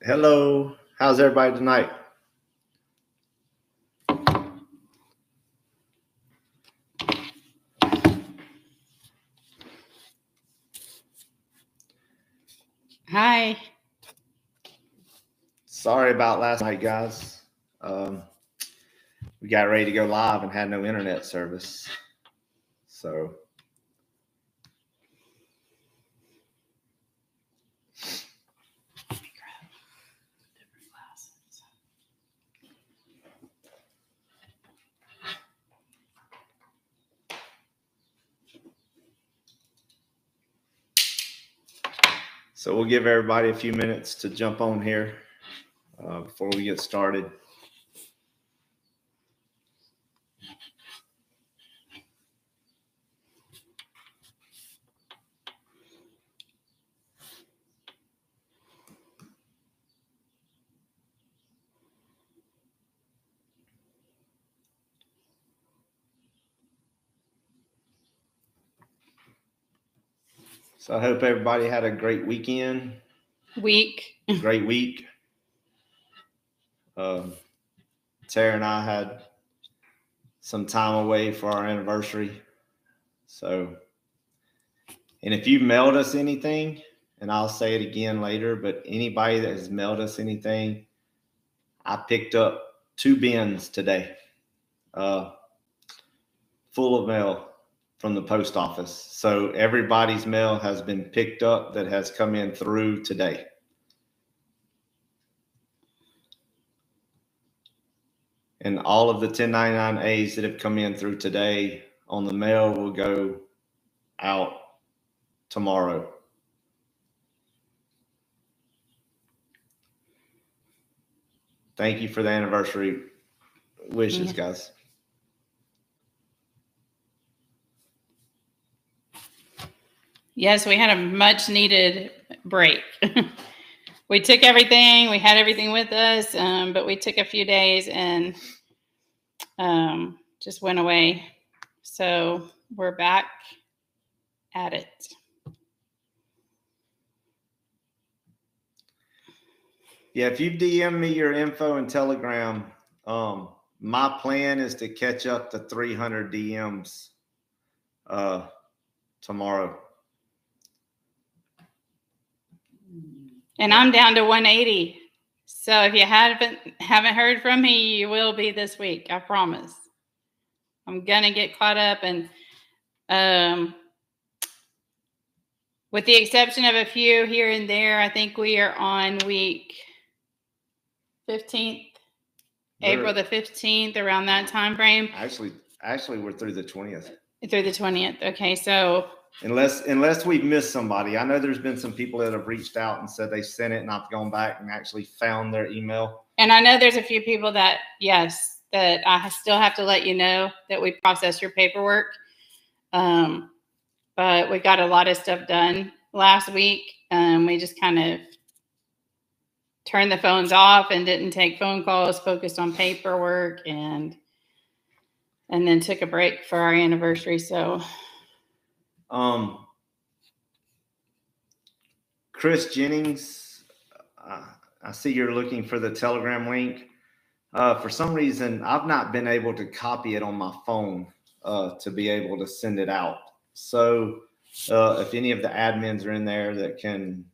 Hello. How's everybody tonight? Hi. Sorry about last night, guys. We got ready to go live and had no internet service. So we'll give everybody a few minutes to jump on here before we get started. So I hope everybody had a great weekend. Great week. Tara and I had some time away for our anniversary. So, and if you mailed us anything, and I'll say it again later, but anybody that has mailed us anything, I picked up 2 bins today, full of mail from the post office. So everybody's mail has been picked up that has come in through today. And all of the 1099As that have come in through today on the mail will go out tomorrow. Thank you for the anniversary wishes, guys. Yes, we had a much needed break. We took everything, we had everything with us, but we took a few days and just went away. So we're back at it. Yeah, if you DM me your info and Telegram, my plan is to catch up to 300 DMs tomorrow. And I'm down to 180. So if you haven't heard from me, you will be this week. I promise. I'm gonna get caught up, and with the exception of a few here and there, I think we are on week 15th, April the 15th, around that time frame. Actually, we're through the 20th. Through the 20th. Okay, so unless we've missed somebody, I know there's been some people that have reached out and said they sent it, and I've gone back and actually found their email. And I know there's a few people that I still have to let you know that we process your paperwork. But we got a lot of stuff done last week. We just kind of turned the phones off and didn't take phone calls, focused on paperwork, and then took a break for our anniversary. So, Chris Jennings, I see you're looking for the Telegram link. For some reason, I've not been able to copy it on my phone to be able to send it out. So if any of the admins are in there that can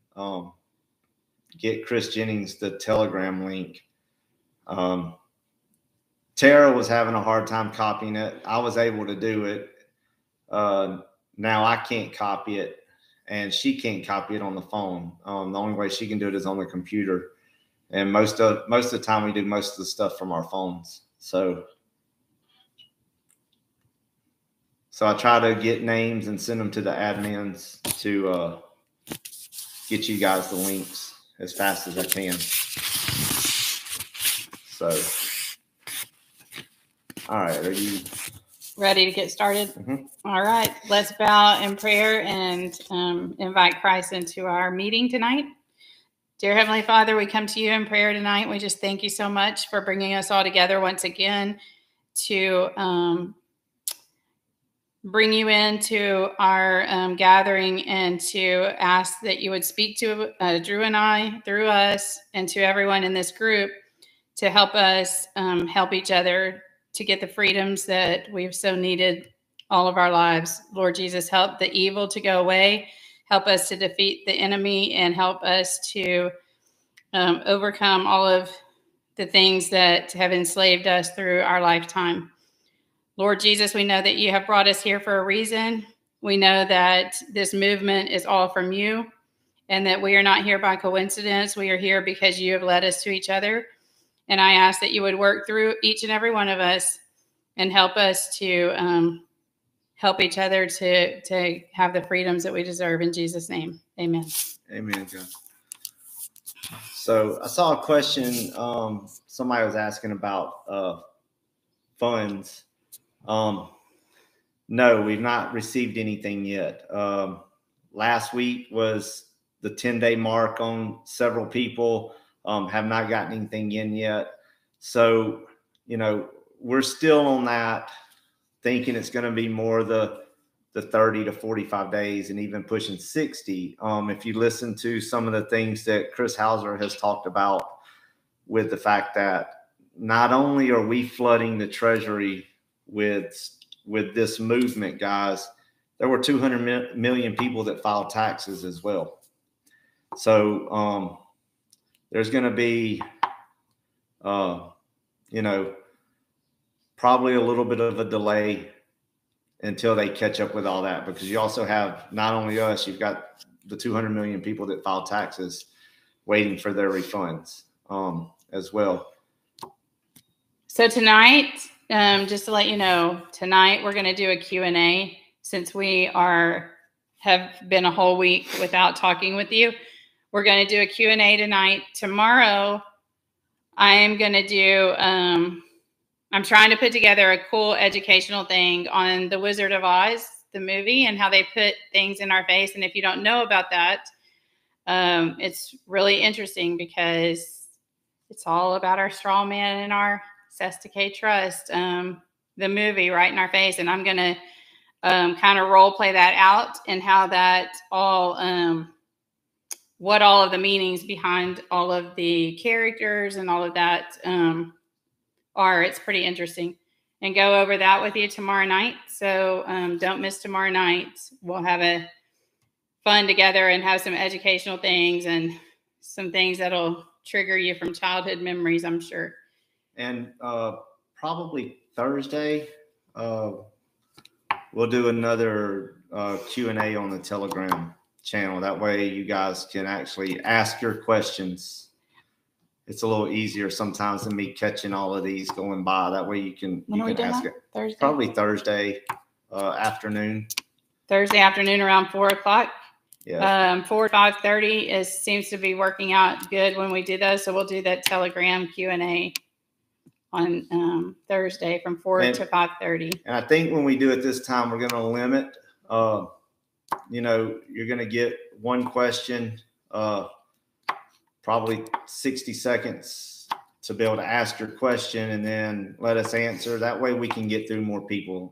get Chris Jennings the Telegram link. Tara was having a hard time copying it. I was able to do it. Now I can't copy it, and she can't copy it on the phone. The only way she can do it is on the computer. And most of the time we do most of the stuff from our phones. So I try to get names and send them to the admins to get you guys the links as fast as I can. So, all right, are you ready to get started? Mm-hmm. All right, let's bow in prayer and invite Christ into our meeting tonight. Dear Heavenly Father, we come to you in prayer tonight. We just thank you so much for bringing us all together once again to bring you into our gathering and to ask that you would speak to Drew and I through us and to everyone in this group to help us help each other to get the freedoms that we've so needed all of our lives. Lord Jesus, help the evil to go away. Help us to defeat the enemy and help us to overcome all of the things that have enslaved us through our lifetime. Lord Jesus, we know that you have brought us here for a reason. We know that this movement is all from you and that we are not here by coincidence. We are here because you have led us to each other. And I ask that you would work through each and every one of us and help us to help each other to have the freedoms that we deserve. In Jesus' name, amen. Amen, God. So I saw a question. Somebody was asking about funds. No, we've not received anything yet. Last week was the 10-day mark on several people. Have not gotten anything in yet. So, we're still on that, thinking it's going to be more the 30 to 45 days and even pushing 60. If you listen to some of the things that Chris Hauser has talked about with the fact that not only are we flooding the Treasury with this movement, guys, there were 200 million people that filed taxes as well. So there's going to be, probably a little bit of a delay until they catch up with all that, because you also have not only us, you've got the 200 million people that file taxes waiting for their refunds as well. So tonight, just to let you know, tonight we're going to do a Q&A since we have been a whole week without talking with you. We're going to do a Q&A tonight. Tomorrow, I am going to do, I'm trying to put together a cool educational thing on The Wizard of Oz, the movie, and how they put things in our face. And if you don't know about that, it's really interesting because it's all about our straw man and our Sesticade Trust, the movie right in our face. And I'm going to kind of role play that out and how that all, what all of the meanings behind all of the characters and all of that are. It's pretty interesting, and go over that with you tomorrow night. So don't miss tomorrow night. We'll have a fun together and have some educational things and some things that'll trigger you from childhood memories, I'm sure. And probably Thursday, we'll do another Q&A on the Telegram channel. That way you guys can actually ask your questions. It's a little easier sometimes than me catching all of these going by. That way you can ask it. Thursday? Probably Thursday afternoon. Thursday afternoon around 4 o'clock. Yeah. 4 to 5:30 seems to be working out good when we do those. So we'll do that Telegram Q&A on Thursday from 4 to 5:30. And I think when we do it this time, we're going to limit. You're going to get one question, probably 60 seconds to be able to ask your question and then let us answer. That way we can get through more people.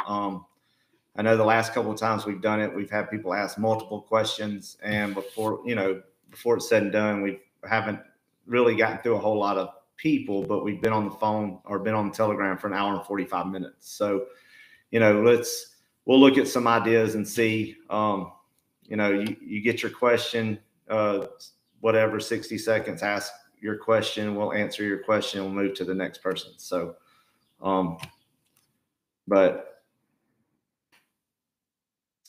I know the last couple of times we've done it, we've had people ask multiple questions, and before it's said and done, we haven't really gotten through a whole lot of people, but we've been on the phone or been on the Telegram for an hour and 45 minutes. So, we'll look at some ideas and see, you get your question, whatever, 60 seconds, ask your question. We'll answer your question. We'll move to the next person. So,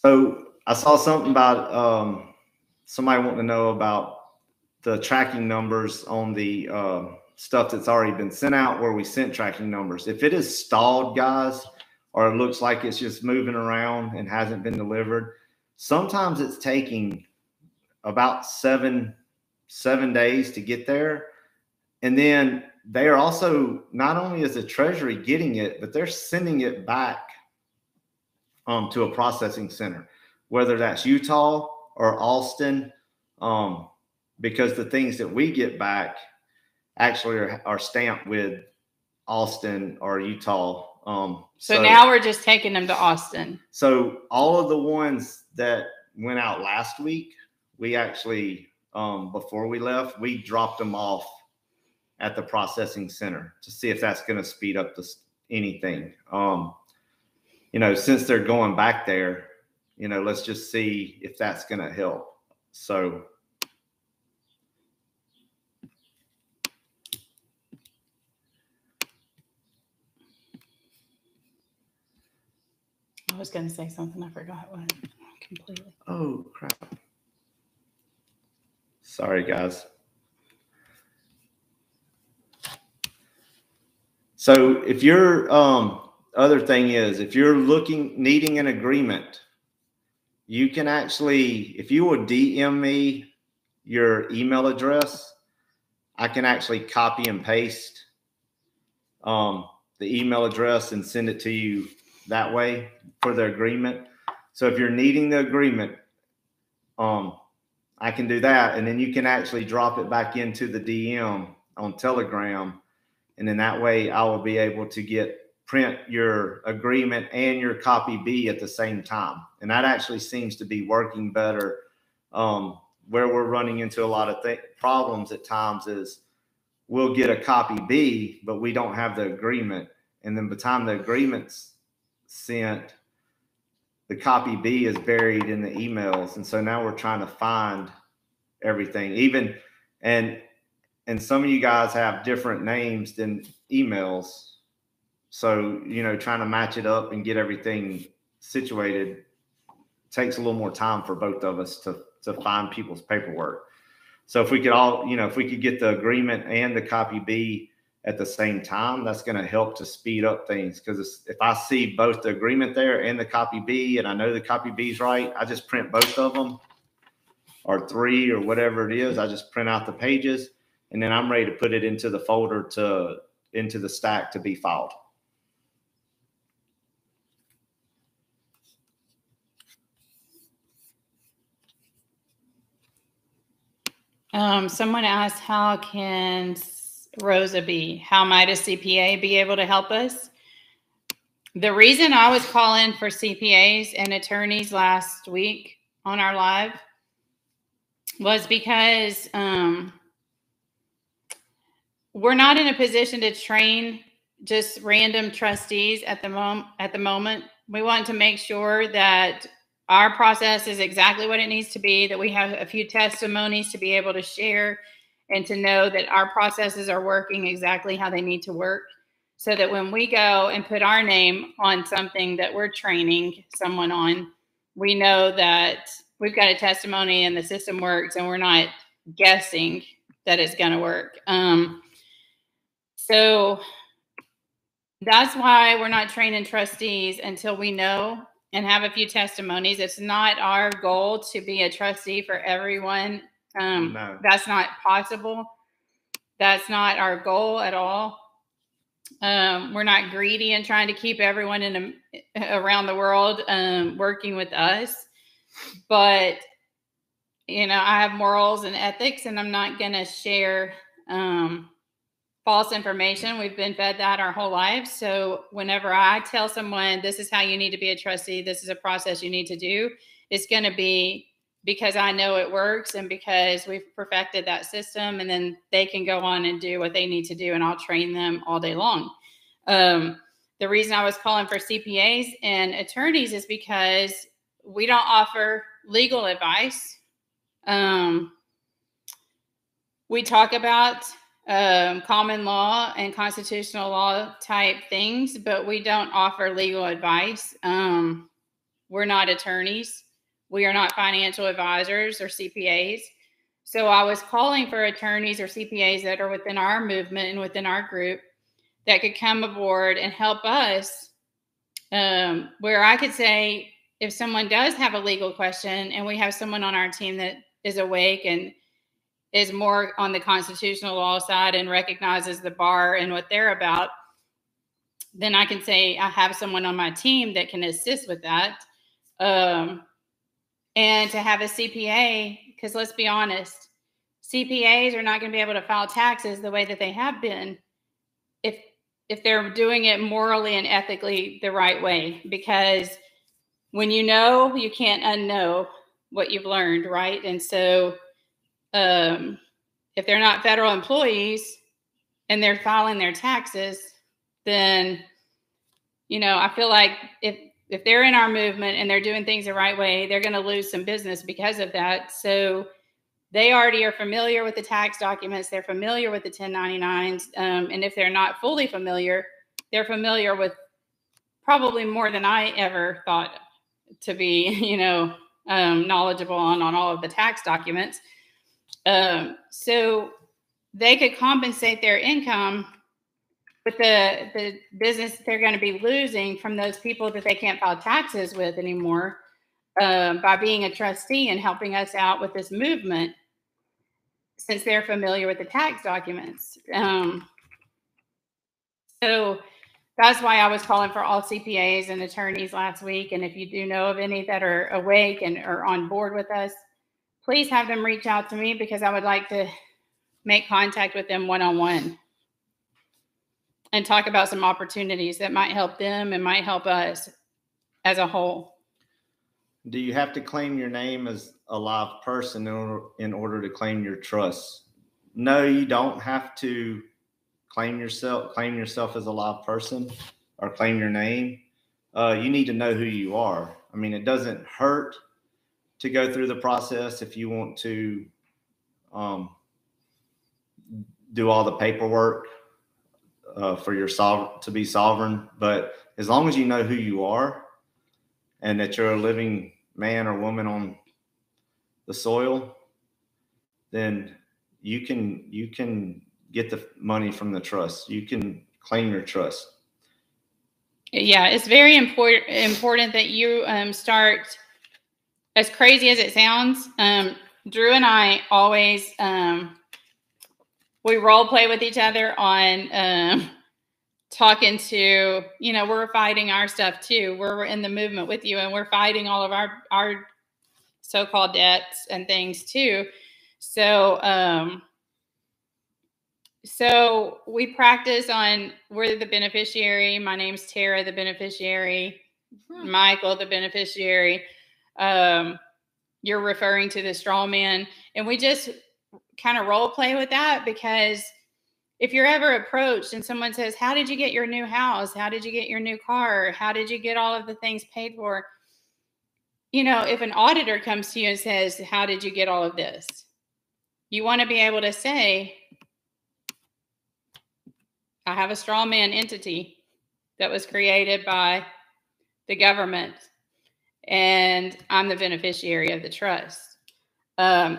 so I saw something about somebody wanting to know about the tracking numbers on the stuff that's already been sent out, where we sent tracking numbers. If it is stalled, guys, or it looks like it's just moving around and hasn't been delivered, sometimes it's taking about seven days to get there. And then they are also, not only is the Treasury getting it, but they're sending it back to a processing center, whether that's Utah or Austin, because the things that we get back actually are stamped with Austin or Utah So now we're just taking them to Austin. So all of the ones that went out last week, we actually, before we left, we dropped them off at the processing center to see if that's going to speed up anything. Since they're going back there, let's just see if that's going to help. So I was going to say something. I forgot what completely. Oh, crap. Sorry, guys. So if you're, other thing is, if you're needing an agreement, you can actually, if you would DM me your email address, I can actually copy and paste the email address and send it to you that way for the agreement. So if you're needing the agreement, I can do that. And then you can actually drop it back into the DM on Telegram. And then that way I will be able to print your agreement and your copy B at the same time. And that actually seems to be working better. Where we're running into a lot of problems at times is we'll get a copy B, but we don't have the agreement. And then by the time the agreement's sent, the copy B is buried in the emails. And so now we're trying to find everything. And some of you guys have different names than emails. So, trying to match it up and get everything situated takes a little more time for both of us to find people's paperwork. So if we could get the agreement and the copy B at the same time, that's going to help to speed up things. Because if I see both the agreement there and the copy B, and I know the copy B is right, I just print both of them, or 3 or whatever it is. I just print out the pages, and then I'm ready to put it into the folder into the stack to be filed. Someone asked, how can Rosa how might a CPA be able to help us? The reason I was calling for CPAs and attorneys last week on our live was because we're not in a position to train just random trustees at the moment. We want to make sure that our process is exactly what it needs to be, that we have a few testimonies to be able to share and to know that our processes are working exactly how they need to work, so that when we go and put our name on something that we're training someone on, we know that we've got a testimony and the system works, and we're not guessing that it's going to work. So that's why we're not training trustees until we know and have a few testimonies. It's not our goal to be a trustee for everyone. No. That's not possible. That's not our goal at all. We're not greedy and trying to keep everyone around the world working with us. But, I have morals and ethics, and I'm not going to share false information. We've been fed that our whole lives. So whenever I tell someone, this is how you need to be a trustee, this is a process you need to do, it's going to be because I know it works and because we've perfected that system, and then they can go on and do what they need to do, and I'll train them all day long. The reason I was calling for CPAs and attorneys is because we don't offer legal advice. We talk about common law and constitutional law type things, but we don't offer legal advice. We're not attorneys. We are not financial advisors or CPAs. So I was calling for attorneys or CPAs that are within our movement and within our group that could come aboard and help us, where I could say, if someone does have a legal question and we have someone on our team that is awake and is more on the constitutional law side and recognizes the bar and what they're about, then I can say I have someone on my team that can assist with that. And to have a CPA, because let's be honest, CPAs are not going to be able to file taxes the way that they have been if they're doing it morally and ethically the right way, because when you know, you can't unknow what you've learned, right? And so if they're not federal employees and they're filing their taxes, then, I feel like if they're in our movement and they're doing things the right way, they're going to lose some business because of that. So they already are familiar with the tax documents. They're familiar with the 1099s. And if they're not fully familiar, they're familiar with probably more than I ever thought to be, knowledgeable on all of the tax documents. So they could compensate their income with the business they're going to be losing from those people that they can't file taxes with anymore, by being a trustee and helping us out with this movement, since they're familiar with the tax documents. So that's why I was calling for all CPAs and attorneys last week. And if you do know of any that are awake and are on board with us, please have them reach out to me, because I would like to make contact with them one-on-one and talk about some opportunities that might help them and might help us as a whole. Do you have to claim your name as a live person in order to claim your trust? No, you don't have to claim yourself as a live person or claim your name. You need to know who you are. I mean, it doesn't hurt to go through the process if you want to do all the paperwork for your to be sovereign. But as long as you know who you are and that you're a living man or woman on the soil, then you can get the money from the trust. You can claim your trust. Yeah, it's very important that you start, as crazy as it sounds. Drew and I always we role play with each other on talking to, we're fighting our stuff too. We're in the movement with you, and we're fighting all of our so-called debts and things too. So we practice on, we're the beneficiary. My name's Tara, the beneficiary. Michael, the beneficiary. You're referring to the straw man. And we just kind of role play with that, because if you're ever approached and someone says, how did you get your new house? How did you get your new car? How did you get all of the things paid for? If an auditor comes to you and says, how did you get all of this? You want to be able to say, I have a straw man entity that was created by the government, and I'm the beneficiary of the trust.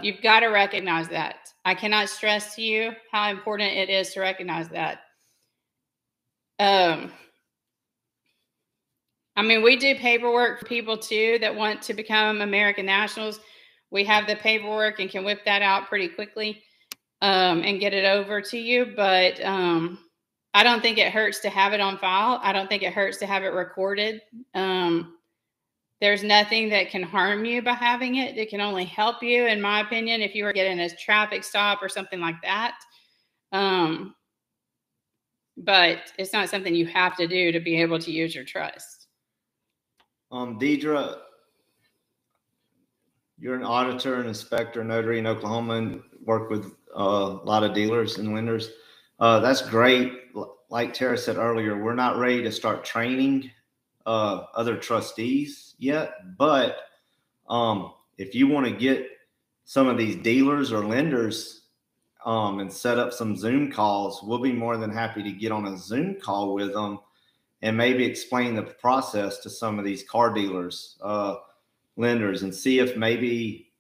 You've got to recognize that. I cannot stress to you how important it is to recognize that. We do paperwork for people too that want to become American nationals. We have the paperwork and can whip that out pretty quickly and get it over to you. But I don't think it hurts to have it on file. I don't think it hurts to have it recorded. There's nothing that can harm you by having it. It can only help you, in my opinion, if you were getting a traffic stop or something like that. But it's not something you have to do to be able to use your trust. Deidre, you're an auditor and inspector, notary in Oklahoma, and work with a lot of dealers and lenders. That's great. Like Tara said earlier, we're not ready to start training other trustees yet, but if you want to get some of these dealers or lenders and set up some Zoom calls, we'll be more than happy to get on a Zoom call with them and maybe explain the process to some of these car dealers, lenders, and see if maybe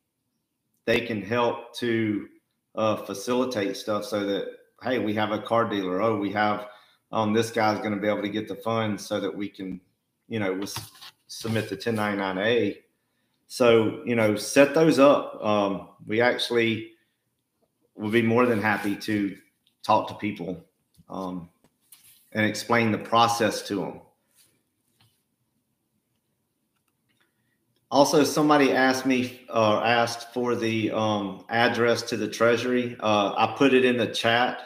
they can help to facilitate stuff so that, hey, we have a car dealer. Oh, we have this guy's going to be able to get the funds so that we can, submit the 1099A. So, set those up. We actually would be more than happy to talk to people and explain the process to them. Also, somebody asked for the address to the Treasury. I put it in the chat.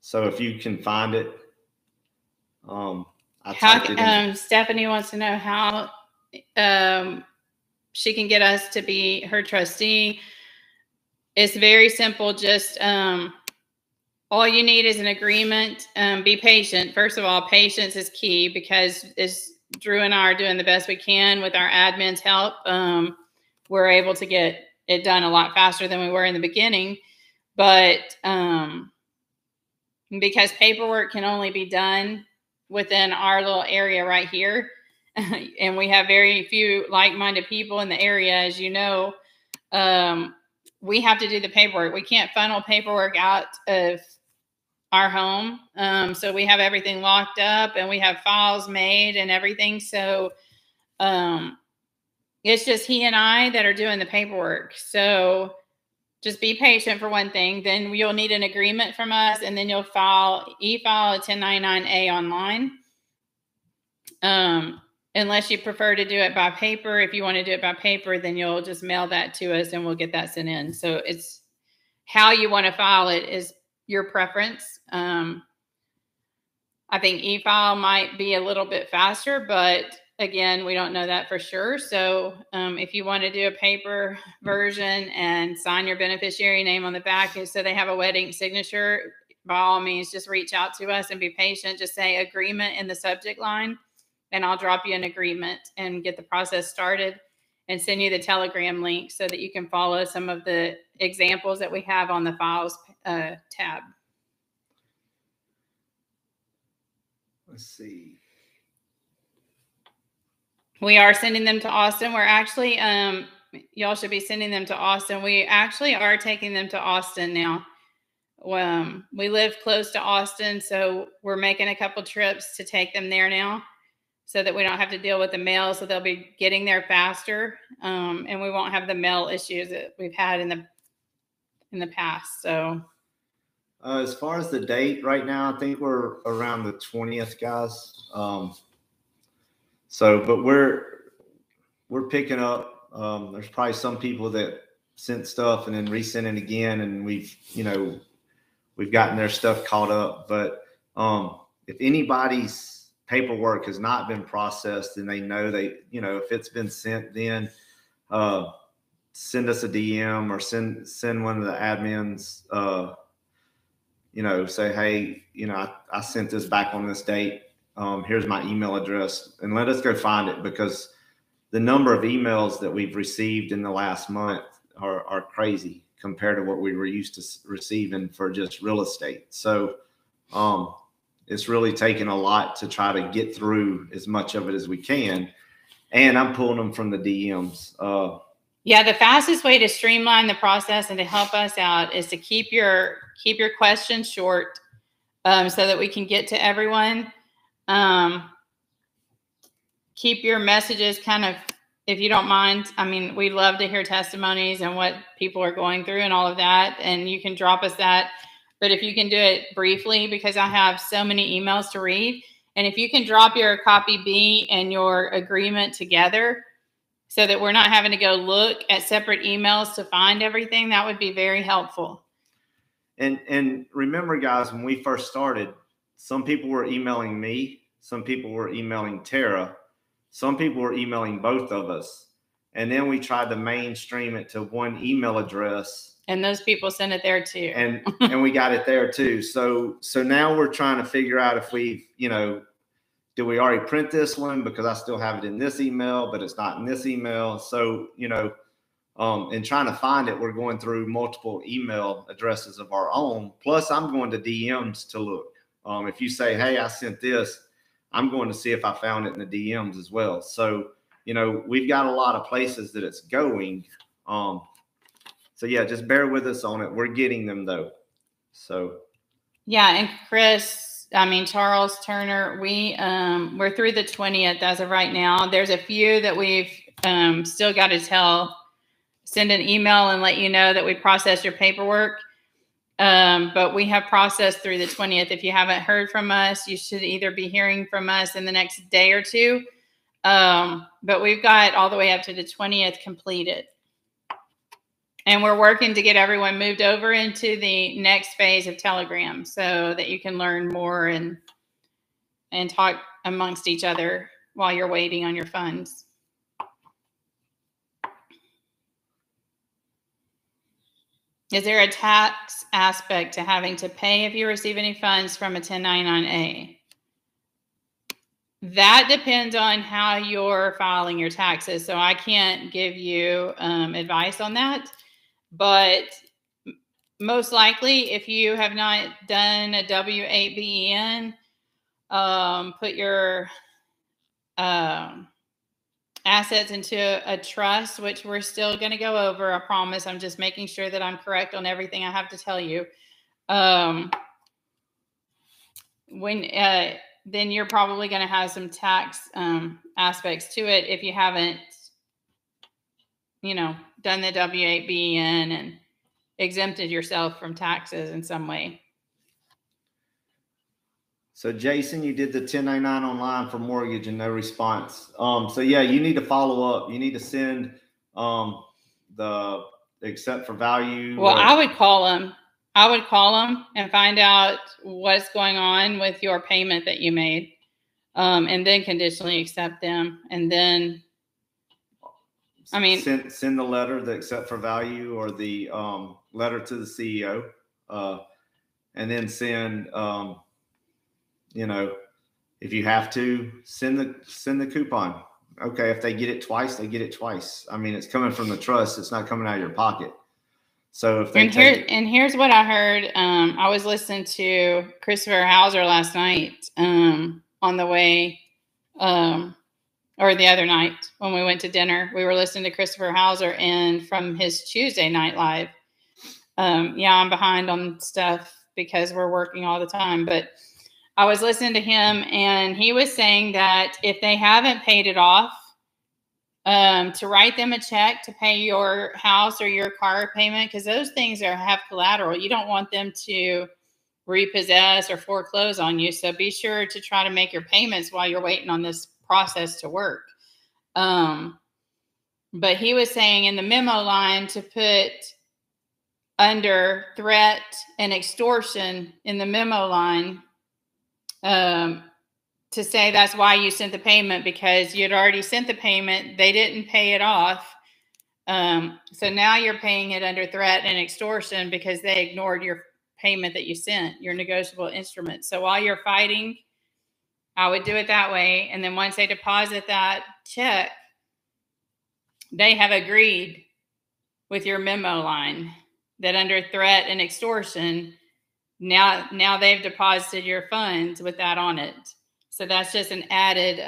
So if you can find it, I typed it in. Stephanie wants to know how she can get us to be her trustee. It's very simple. Just all you need is an agreement. Be patient. First of all, patience is key, because as Drew and I are doing the best we can with our admin's help, we're able to get it done a lot faster than we were in the beginning. But because paperwork can only be done within our little area right here, and we have very few like-minded people in the area, as you know, we have to do the paperwork. We can't funnel paperwork out of our home. So we have everything locked up, and we have files made and everything. So it's just he and I that are doing the paperwork. So just be patient for one thing. Then you'll need an agreement from us, and then you'll e-file a 1099-A online. Unless you prefer to do it by paper. If you want to do it by paper, then you'll just mail that to us and we'll get that sent in. So it's how you want to file it is your preference. I think e-file might be a little bit faster, but again, we don't know that for sure. So if you want to do a paper version and sign your beneficiary name on the back so they have a wet ink signature, by all means, just reach out to us and be patient. Just say agreement in the subject line, and I'll drop you an agreement and get the process started and send you the Telegram link so that you can follow some of the examples that we have on the files tab. Let's see. We are sending them to Austin. We're actually, y'all should be sending them to Austin. We actually are taking them to Austin now. We live close to Austin, so we're making a couple trips to take them there now, so that we don't have to deal with the mail. So they'll be getting there faster, and we won't have the mail issues that we've had in the past. So, as far as the date right now, I think we're around the 20th, guys. But we're picking up. There's probably some people that sent stuff and then resent it again, and we've gotten their stuff caught up. But if anybody's paperwork has not been processed and they know if it's been sent, then send us a DM or send one of the admins, say, hey, I sent this back on this date. Here's my email address, and let us go find it, because the number of emails that we've received in the last month are crazy compared to what we were used to receiving for just real estate. So it's really taken a lot to try to get through as much of it as we can. And I'm pulling them from the DMs. Yeah, the fastest way to streamline the process and to help us out is to keep your questions short, so that we can get to everyone. Keep your messages kind of, if you don't mind. I mean, we love to hear testimonies and what people are going through and all of that. And you can drop us that. But if you can do it briefly, because I have so many emails to read, and if you can drop your copy B and your agreement together so that we're not having to go look at separate emails to find everything, that would be very helpful. And remember, guys, when we first started, some people were emailing me, some people were emailing Tara, some people were emailing both of us. And then we tried to mainstream it to one email address. And those people sent it there too. And we got it there too. So now we're trying to figure out if we, do we already print this one, because I still have it in this email, but it's not in this email. So, and trying to find it, we're going through multiple email addresses of our own. Plus I'm going to DMs to look. If you say, hey, I sent this, I'm going to see if I found it in the DMs as well. So, we've got a lot of places that it's going. So yeah, just bear with us on it. We're getting them though. So yeah, and Charles Turner, we're through the 20th as of right now. There's a few that we've still got to send an email and let you know that we processed your paperwork. But we have processed through the 20th. If you haven't heard from us, you should either be hearing from us in the next day or two. But we've got all the way up to the 20th completed. And we're working to get everyone moved over into the next phase of Telegram so that you can learn more and and talk amongst each other while you're waiting on your funds. Is there a tax aspect to having to pay if you receive any funds from a 1099-A? That depends on how you're filing your taxes. So I can't give you advice on that. But most likely, if you have not done a W-8BEN, put your assets into a trust, which we're still going to go over. I promise. I'm just making sure that I'm correct on everything I have to tell you. Then you're probably going to have some tax aspects to it if you haven't, done the W-8BEN and exempted yourself from taxes in some way. So Jason, you did the 1099 online for mortgage and no response. So yeah, you need to follow up. You need to send the accept for value. Well, I would call them. I would call them and find out what's going on with your payment that you made, and then conditionally accept them. And then, send the letter, the accept for value, or the letter to the CEO, and then send, if you have to, send the coupon. Okay, if they get it twice, they get it twice. I mean, it's coming from the trust; it's not coming out of your pocket. So if they here's what I heard. I was listening to Christopher Hauser last night on the way, or the other night when we went to dinner. We were listening to Christopher Hauser, and from his Tuesday Night Live. I'm behind on stuff because we're working all the time, but I was listening to him, and he was saying that if they haven't paid it off, to write them a check to pay your house or your car payment, because those things have collateral. You don't want them to repossess or foreclose on you. So be sure to try to make your payments while you're waiting on this process to work. But he was saying in the memo line to put under threat and extortion in the memo line, to say that's why you sent the payment, because you'd already sent the payment. They didn't pay it off. So now you're paying it under threat and extortion because they ignored your payment that you sent, your negotiable instrument. So while you're fighting, I would do it that way. And then once they deposit that check, they have agreed with your memo line that under threat and extortion, now they've deposited your funds with that on it. So that's just an added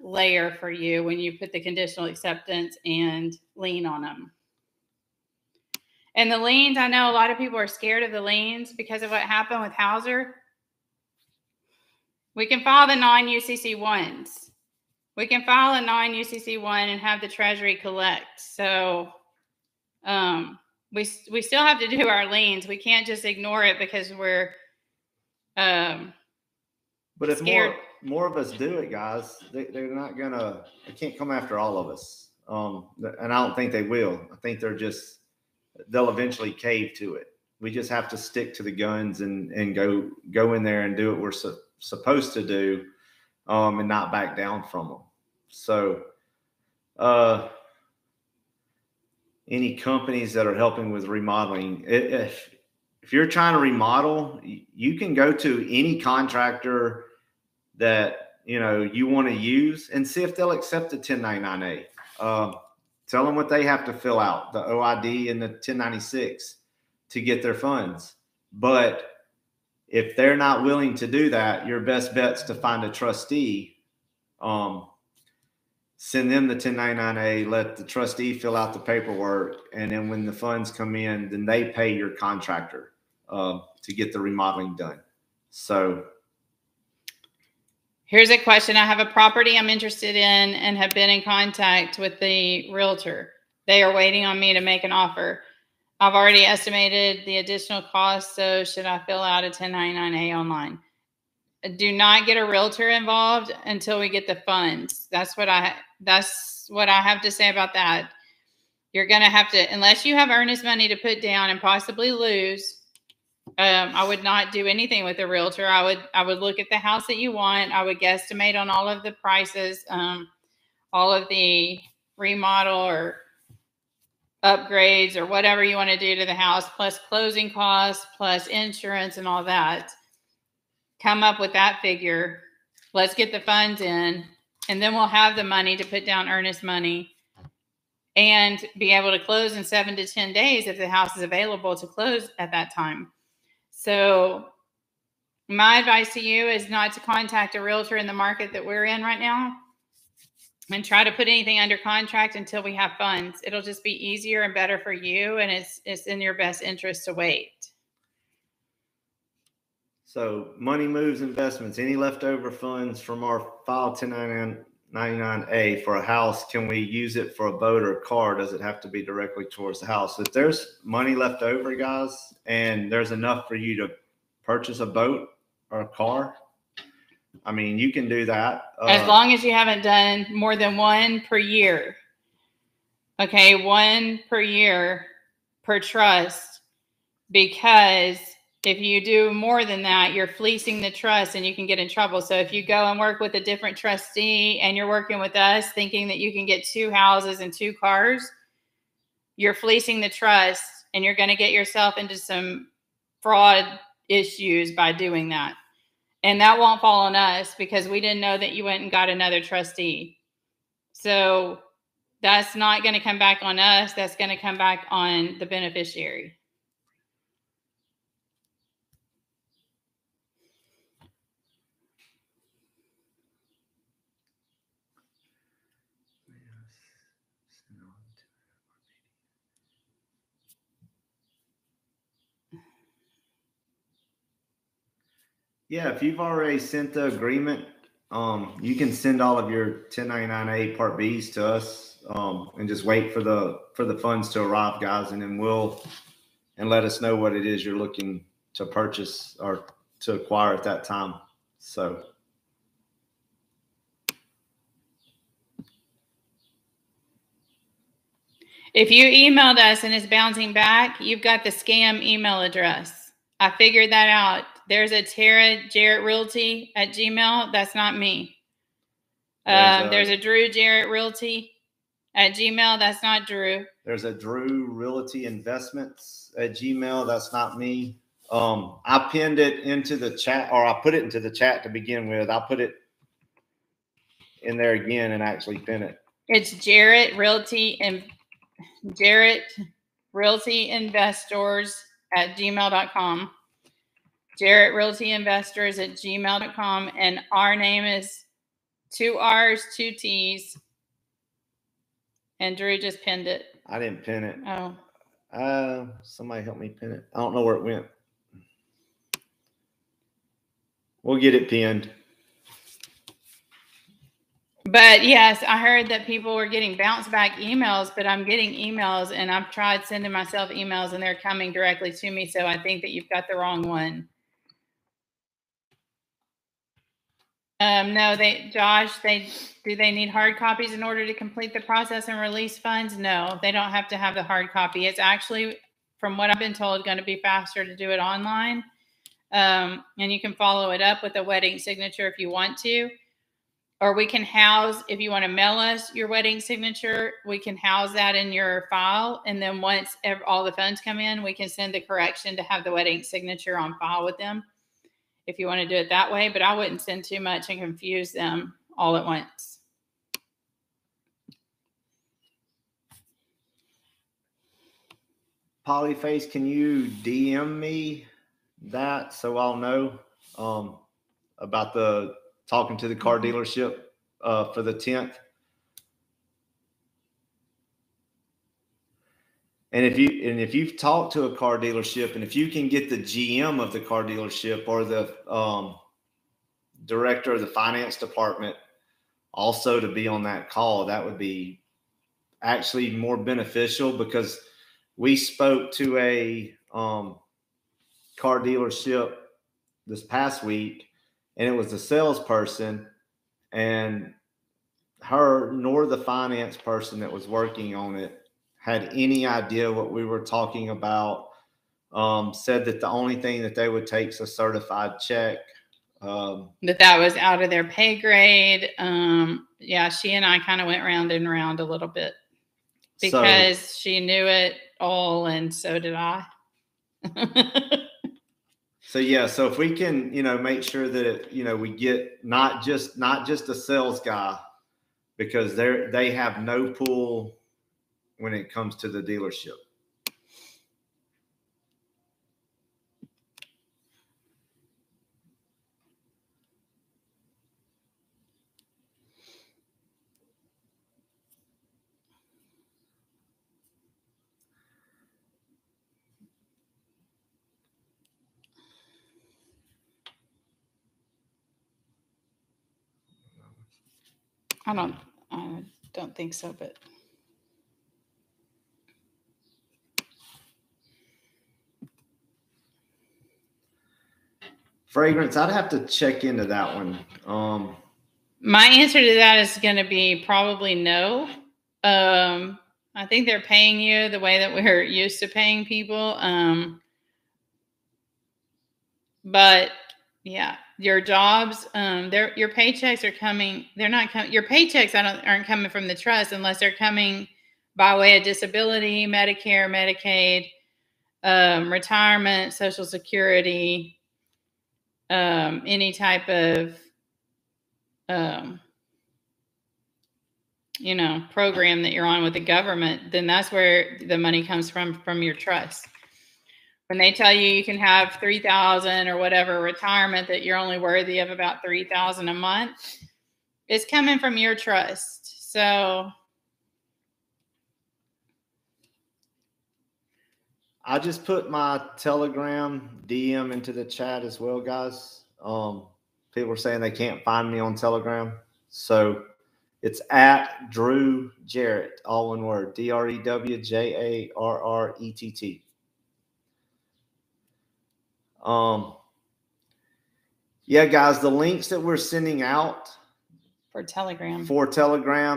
layer for you when you put the conditional acceptance and lien on them. And the liens, I know a lot of people are scared of the liens because of what happened with Hauser. We can file the non-UCC ones. We can file a non-UCC one and have the Treasury collect. So we still have to do our liens. We can't just ignore it because we're but if scared. More of us do it, guys, they can't come after all of us. And I don't think they will. I think they'll eventually cave to it. We just have to stick to the guns and go in there and do what we're supposed to do, and not back down from them. So, any companies that are helping with remodeling, if you're trying to remodel, you can go to any contractor that you want to use and see if they'll accept the 1099-A. Tell them what they have to fill out, the OID and the 1096 to get their funds. But if they're not willing to do that, your best bet's to find a trustee. Send them the 1099-A, let the trustee fill out the paperwork, and then when the funds come in, then they pay your contractor to get the remodeling done. So here's a question. I have a property I'm interested in and have been in contact with the realtor. They are waiting on me to make an offer. I've already estimated the additional cost, so should I fill out a 1099-A online? Do not get a realtor involved until we get the funds. That's what I have to say about that. You're going to have to, unless you have earnest money to put down and possibly lose, I would not do anything with a realtor. I would look at the house that you want. I would guesstimate on all of the prices, all of the remodel or upgrades or whatever you want to do to the house, plus closing costs, plus insurance and all that. Come up with that figure. Let's get the funds in, and then we'll have the money to put down earnest money and be able to close in 7 to 10 days if the house is available to close at that time. So my advice to you is not to contact a realtor in the market that we're in right now and try to put anything under contract until we have funds. It'll just be easier and better for you, and it's in your best interest to wait. So money moves investments. Any leftover funds from our file 1099A for a house, can we use it for a boat or a car? Does it have to be directly towards the house? If there's money left over, guys, and there's enough for you to purchase a boat or a car, I mean, you can do that. As long as you haven't done more than one per year. Okay, one per year per trust, because if you do more than that, you're fleecing the trust and you can get in trouble. So if you go and work with a different trustee and you're working with us thinking that you can get 2 houses and 2 cars, you're fleecing the trust and you're going to get yourself into some fraud issues by doing that. And that won't fall on us because we didn't know that you went and got another trustee. So that's not going to come back on us. That's going to come back on the beneficiary. Yeah, if you've already sent the agreement, you can send all of your 1099A Part Bs to us, and just wait for the funds to arrive, guys, and then let us know what it is you're looking to purchase or to acquire at that time. So if you emailed us and it's bouncing back, you've got the scam email address. I figured that out. There's a Jarrett Realty at Gmail. That's not me. There's a Drew Jarrett Realty at Gmail. That's not Drew. There's a Drew Realty Investments at Gmail. That's not me. I pinned it into the chat, or I put it into the chat to begin with. I'll put it in there again and actually pin it. It's Jarrett Realty and Jarrett Realty Investors at gmail.com. Jarrett Realty Investors at gmail.com. And our name is 2 R's, 2 T's. And Drew just pinned it. I didn't pin it. Oh. Somebody help me pin it. I don't know where it went. We'll get it pinned. But yes, I heard that people were getting bounce back emails, but I'm getting emails and I've tried sending myself emails and they're coming directly to me. So I think that you've got the wrong one. No, do they need hard copies in order to complete the process and release funds? No, they don't have to have the hard copy. It's actually, from what I've been told, going to be faster to do it online. And you can follow it up with a wedding signature if you want to. Or we can house, if you want to mail us your wedding signature, we can house that in your file. And then once all the funds come in, we can send the correction to have the wedding signature on file with them if you want to do it that way. But I wouldn't send too much and confuse them all at once. Polyface, can you DM me that so I'll know about the talking to the car dealership for the 10th? And if you've talked to a car dealership, and if you can get the GM of the car dealership or the director of the finance department also to be on that call, that would be actually more beneficial, because we spoke to a car dealership this past week, and it was the salesperson, and her nor the finance person that was working on it had any idea what we were talking about said that the only thing that they would take is a certified check. That was out of their pay grade. Yeah, she and I kind of went round and round a little bit because she knew it all, and so did I. So if we can, make sure that we get not just a sales guy, because they have no pull when it comes to the dealership. I don't think so, but fragrance, I'd have to check into that one. My answer to that is going to be probably no. I think they're paying you the way that we're used to paying people. But yeah, your jobs, your paychecks are coming. They're not coming. Your paychecks aren't coming from the trust unless they're coming by way of disability, Medicare, Medicaid, retirement, Social Security, any type of program that you're on with the government. Then that's where the money comes from your trust. When they tell you can have $3,000 or whatever retirement, that you're only worthy of about $3,000 a month, it's coming from your trust. So I just put my Telegram DM into the chat as well, guys. People are saying they can't find me on Telegram. So it's at Drew Jarrett, all one word, DREWJARRETT. Yeah, guys, the links that we're sending out for Telegram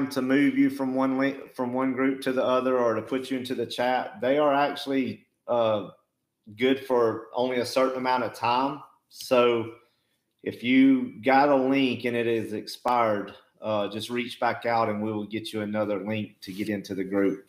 to move you from one group to the other, or to put you into the chat, they are actually good for only a certain amount of time. So if you got a link and it is expired, just reach back out and we will get you another link to get into the group.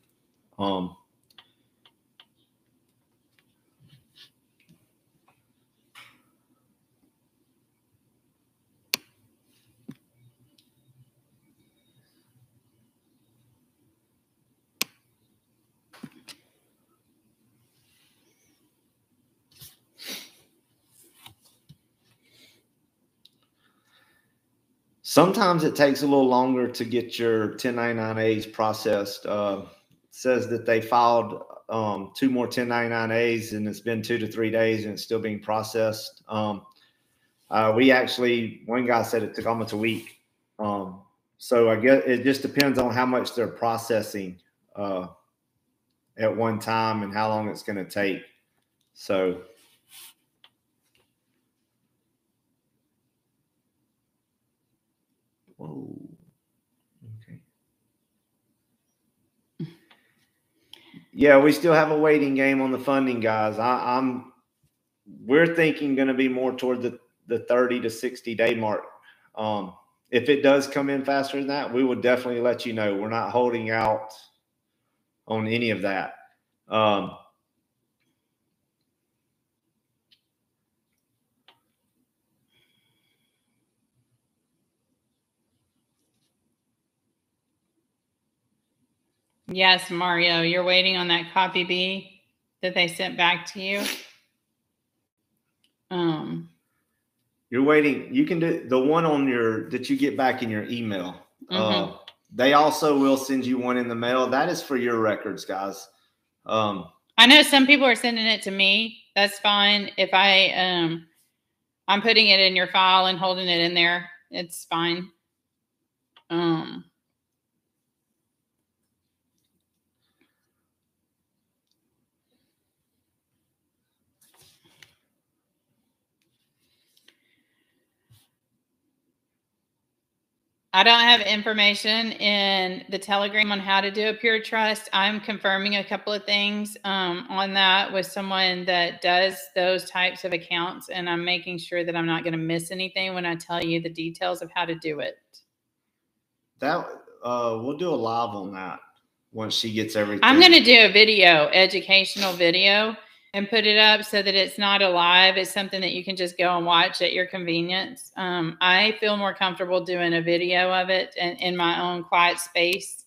Sometimes it takes a little longer to get your 1099As processed. It says that they filed 2 more 1099As and it's been 2 to 3 days and it's still being processed. We actually, one guy said it took almost a week. So I guess it just depends on how much they're processing at one time and how long it's going to take. So whoa. Okay. Yeah, we still have a waiting game on the funding, guys. We're thinking going to be more toward the 30 to 60 day mark. If it does come in faster than that, we will definitely let you know. We're not holding out on any of that. yes, Mario, you're waiting on that copy B that they sent back to you. You're waiting. You can do the one on that you get back in your email. Mm-hmm. They also will send you one in the mail. That is for your records, guys. I know some people are sending it to me. That's fine. If I'm putting it in your file and holding it in there, it's fine. I don't have information in the Telegram on how to do a pure trust. I'm confirming a couple of things on that with someone that does those types of accounts, and I'm making sure that I'm not going to miss anything when I tell you the details of how to do it. That we'll do a live on that once she gets everything. I'm going to do a video, educational video, and put it up so that it's not a live. It's something that you can just go and watch at your convenience. I feel more comfortable doing a video of it and in my own quiet space.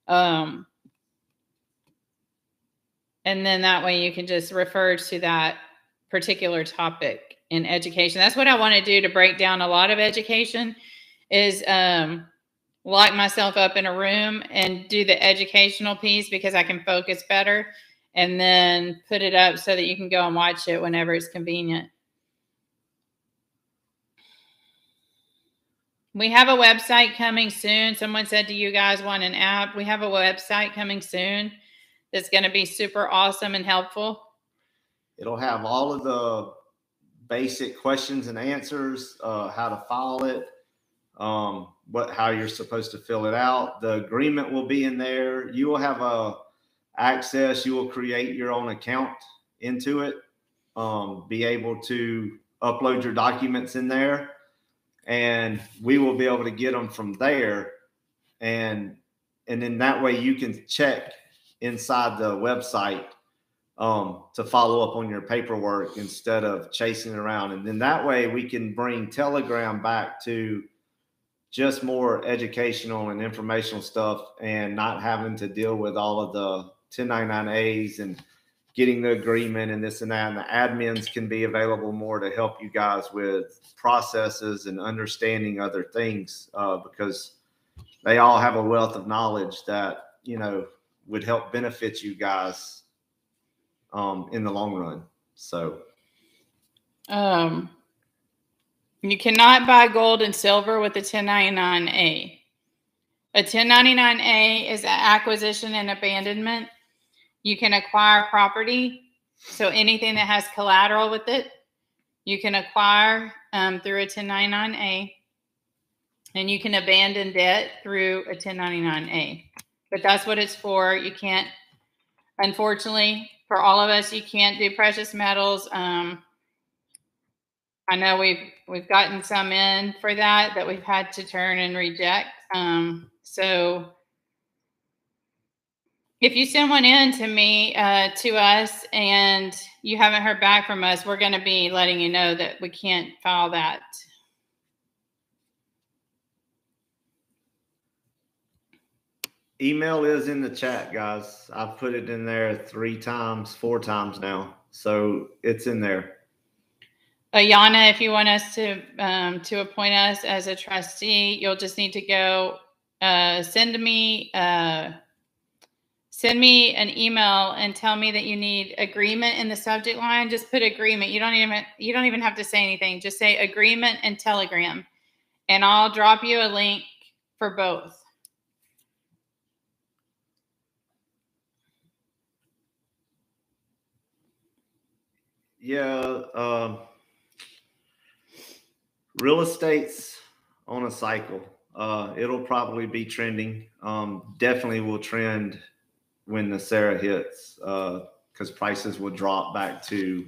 And then that way you can just refer to that particular topic in education. That's what I want to do to break down a lot of education is lock myself up in a room and do the educational piece because I can focus better, and then put it up so that you can go and watch it whenever it's convenient. We have a website coming soon. Someone said, do you guys want an app? We have a website coming soon that's going to be super awesome and helpful. It'll have all of the basic questions and answers, how to file it, how you're supposed to fill it out. The agreement will be in there. You will have access. You will create your own account into it, be able to upload your documents in there, and we will be able to get them from there. And then that way you can check inside the website to follow up on your paperwork instead of chasing around. And then that way we can bring Telegram back to just more educational and informational stuff and not having to deal with all of the 1099As and getting the agreement and this and that. And the admins can be available more to help you guys with processes and understanding other things, because they all have a wealth of knowledge that, would help benefit you guys in the long run. So you cannot buy gold and silver with a 1099A. A 1099A is an acquisition and abandonment. You can acquire property, so anything that has collateral with it, you can acquire through a 1099A, and you can abandon debt through a 1099A. But that's what it's for. You can't, unfortunately, for all of us, you can't do precious metals. I know we've gotten some in for that we've had to turn and reject. So if you send one in to me, to us, and you haven't heard back from us, we're going to be letting you know that we can't file that. Email is in the chat, guys. I've put it in there 4 times now. So it's in there. Ayana, if you want us to appoint us as a trustee, you'll just need to go send me an email and tell me that you need agreement in the subject line. Just put agreement. You don't even have to say anything. Just say agreement and Telegram, and I'll drop you a link for both. Yeah. Real estate's on a cycle. It'll probably be trending. Definitely will trend when the Sarah hits, because prices will drop back to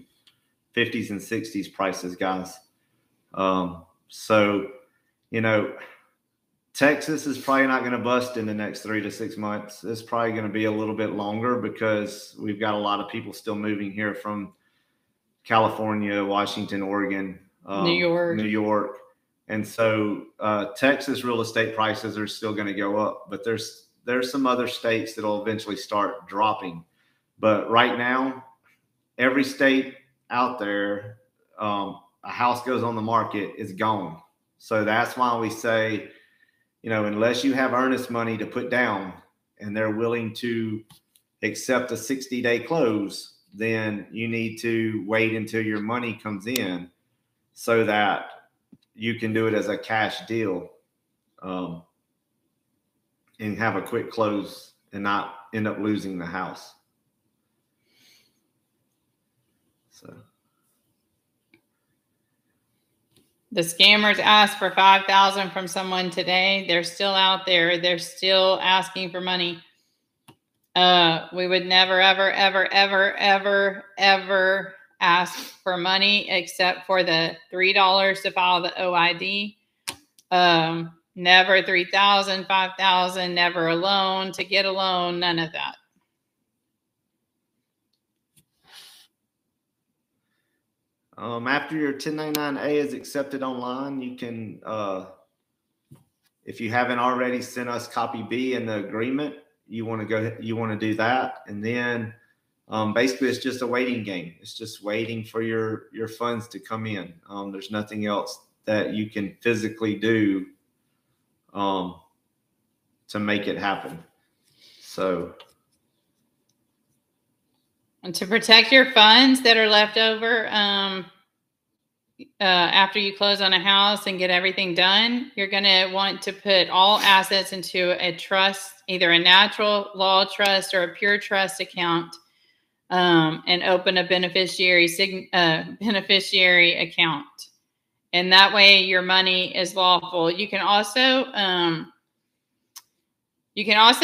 50s and 60s prices, guys. So, Texas is probably not going to bust in the next 3 to 6 months. It's probably going to be a little bit longer because we've got a lot of people still moving here from California, Washington, Oregon, New York. And so Texas real estate prices are still going to go up, but there's some other states that will eventually start dropping. But right now, every state out there, a house goes on the market, it's gone. So that's why we say, unless you have earnest money to put down and they're willing to accept a 60-day close, then you need to wait until your money comes in so that you can do it as a cash deal, and have a quick close and not end up losing the house. So The scammers asked for $5,000 from someone today. They're still out there. They're still asking for money. We would never, ever, ever, ever, ever, ever ask for money except for the $3 to file the OID. Never $3,000, $5,000, never a loan to get a loan, none of that. After your 1099-A is accepted online, you can, if you haven't already sent us copy B in the agreement, you want to do that. And then basically it's just a waiting game. It's just waiting for your funds to come in. There's nothing else that you can physically do to make it happen. So. And to protect your funds that are left over after you close on a house and get everything done, you're going to want to put all assets into a trust, either a natural law trust or a pure trust account, and open a beneficiary account. And that way your money is lawful. You can also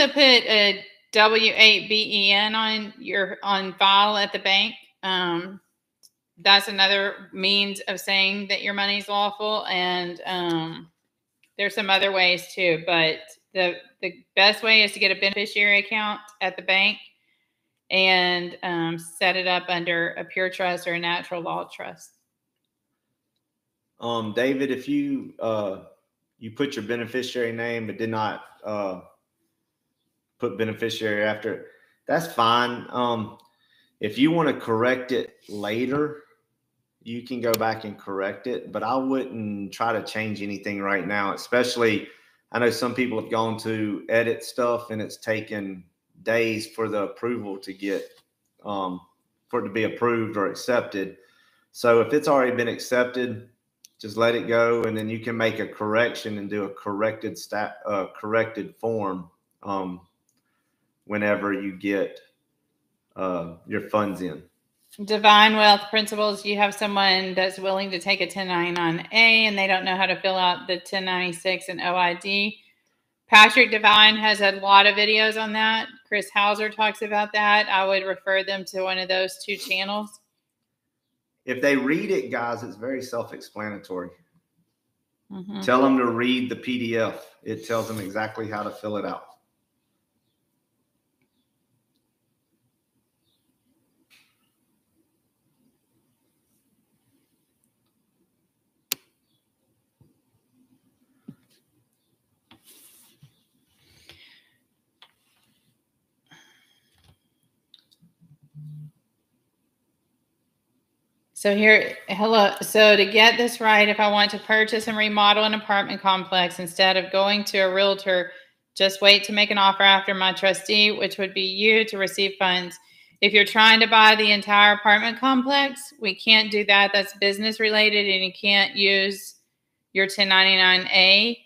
put a W-8-BEN on file at the bank. That's another means of saying that your money's lawful. And there's some other ways too, but the best way is to get a beneficiary account at the bank and set it up under a pure trust or a natural law trust. David, if you put your beneficiary name but did not put beneficiary after it, that's fine. If you want to correct it later, you can go back and correct it, but I wouldn't try to change anything right now. Especially, I know some people have gone to edit stuff and it's taken days for the approval to get for it to be approved or accepted. So if it's already been accepted, just let it go, and then you can make a correction and do a corrected form whenever you get your funds in. Divine Wealth Principles. You have someone that's willing to take a 1099-A and they don't know how to fill out the 1096 and OID. Patrick Divine has a lot of videos on that. Chris Hauser talks about that. I would refer them to one of those two channels. If they read it, guys, it's very self-explanatory. Mm-hmm. Tell them to read the PDF. It tells them exactly how to fill it out. So So to get this right, if I want to purchase and remodel an apartment complex, instead of going to a realtor, just wait to make an offer after my trustee, which would be you, to receive funds. If you're trying to buy the entire apartment complex, we can't do that. That's business related, and you can't use your 1099-A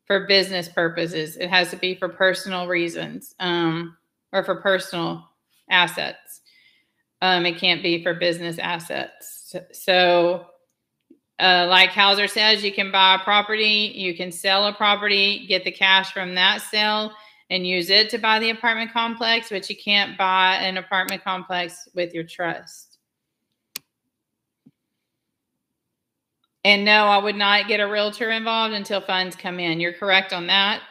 for business purposes. It has to be for personal reasons or for personal assets. It can't be for business assets. So like Hauser says, you can buy a property, you can sell a property, get the cash from that sale and use it to buy the apartment complex, but you can't buy an apartment complex with your trust. And no, I would not get a realtor involved until funds come in. You're correct on that.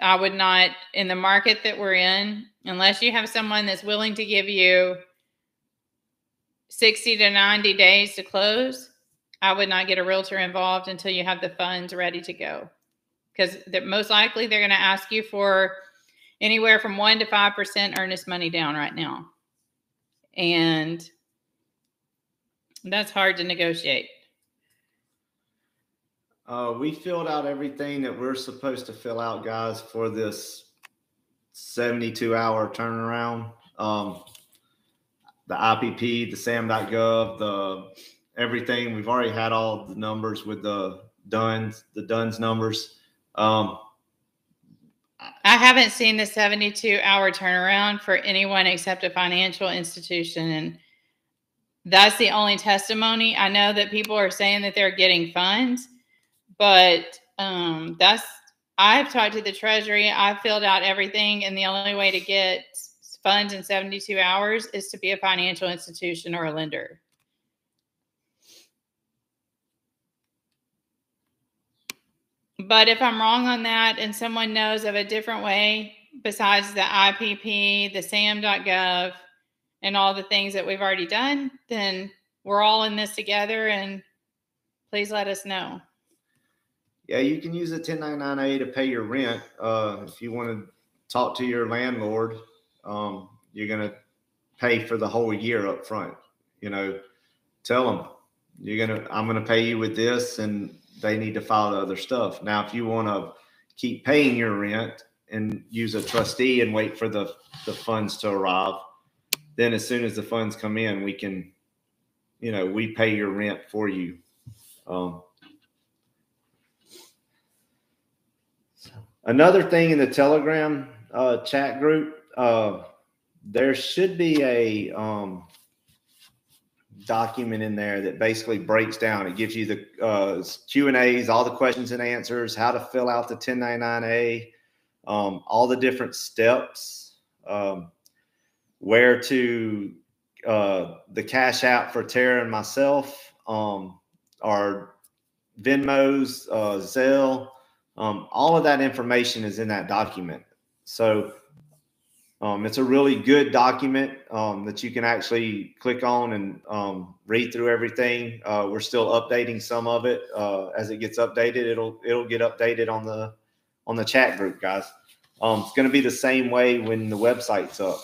I would not, in the market that we're in, unless you have someone that's willing to give you 60 to 90 days to close, I would not get a realtor involved until you have the funds ready to go. Because most likely they're going to ask you for anywhere from 1% to 5% earnest money down right now. And that's hard to negotiate. We filled out everything that we're supposed to fill out, guys, for this 72-hour turnaround. The IPP, the SAM.gov, everything. We've already had all the numbers with the DUNS numbers. I haven't seen the 72-hour turnaround for anyone except a financial institution. And that's the only testimony. I know that people are saying that they're getting funds, But I've talked to the Treasury. I've filled out everything, and the only way to get funds in 72 hours is to be a financial institution or a lender. But if I'm wrong on that and someone knows of a different way besides the IPP, the SAM.gov, and all the things that we've already done, then we're all in this together, and please let us know. Yeah, you can use a 1099-A to pay your rent. If you want to talk to your landlord, you're going to pay for the whole year up front. You know, tell them I'm going to pay you with this, and they need to file the other stuff. Now, if you want to keep paying your rent and use a trustee and wait for the funds to arrive, then as soon as the funds come in, we can, we pay your rent for you. Another thing in the Telegram chat group, there should be a document in there that basically breaks down. It gives you the Q&As, all the questions and answers, how to fill out the 1099-A, all the different steps, where to the Cash App for Tara and myself, our Venmos, Zelle. All of that information is in that document. So it's a really good document that you can actually click on and read through everything. We're still updating some of it. As it gets updated, it'll get updated on the chat group, guys. It's going to be the same way when the website's up.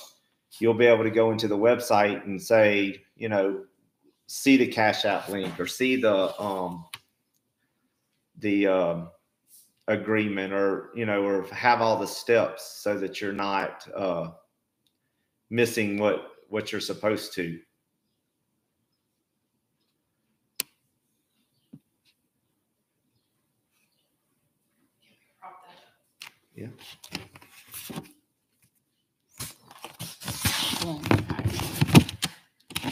You'll be able to go into the website and say, see the Cash App link or see the agreement, or or have all the steps so that you're not missing what you're supposed to. Yeah.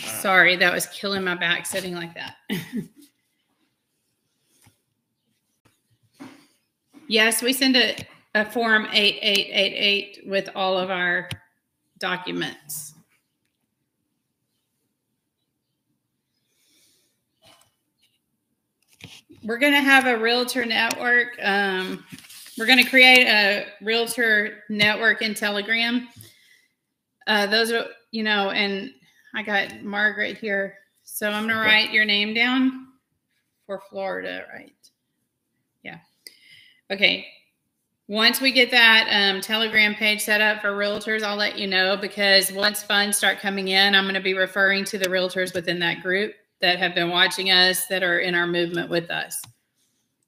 Sorry, that was killing my back sitting like that. Yes, we send a form 8888 with all of our documents. We're going to have a realtor network. We're going to create a realtor network in Telegram. Those are, and I got Margaret here. So I'm going to write your name down for Florida, right? Yeah. Okay. Once we get that Telegram page set up for realtors, I'll let you know, because once funds start coming in, I'm going to be referring to the realtors within that group that have been watching us, that are in our movement with us,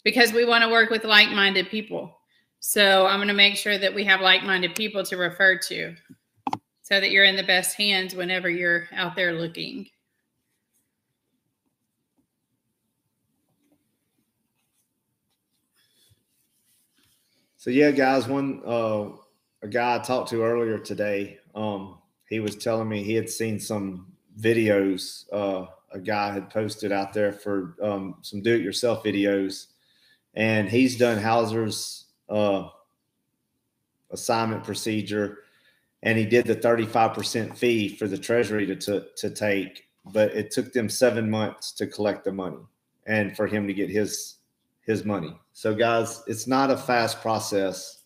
because we want to work with like-minded people. So I'm going to make sure that we have like-minded people to refer to, so that you're in the best hands whenever you're out there looking. So yeah, guys, a guy I talked to earlier today, he was telling me he had seen some videos a guy had posted out there for some do-it-yourself videos, and he's done Hauser's assignment procedure, and he did the 35% fee for the Treasury to take, but it took them 7 months to collect the money and for him to get his money. So guys, it's not a fast process.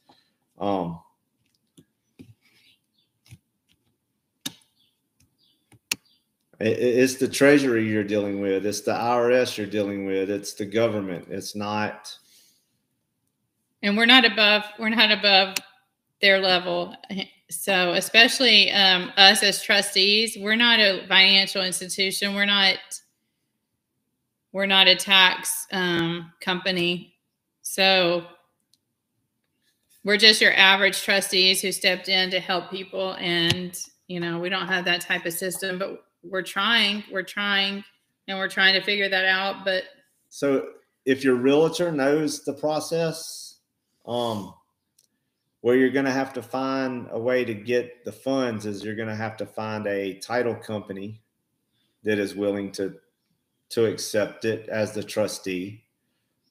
It's the Treasury you're dealing with. It's the IRS you're dealing with. It's the government. It's not. And we're not above their level. So especially us as trustees, we're not a financial institution. We're not a tax company. So we're just your average trustees who stepped in to help people. And, we don't have that type of system, but we're trying, and we're trying to figure that out. But so if your realtor knows the process, where you're going to have to find a way to get the funds is you're going to have to find a title company that is willing to accept it as the trustee.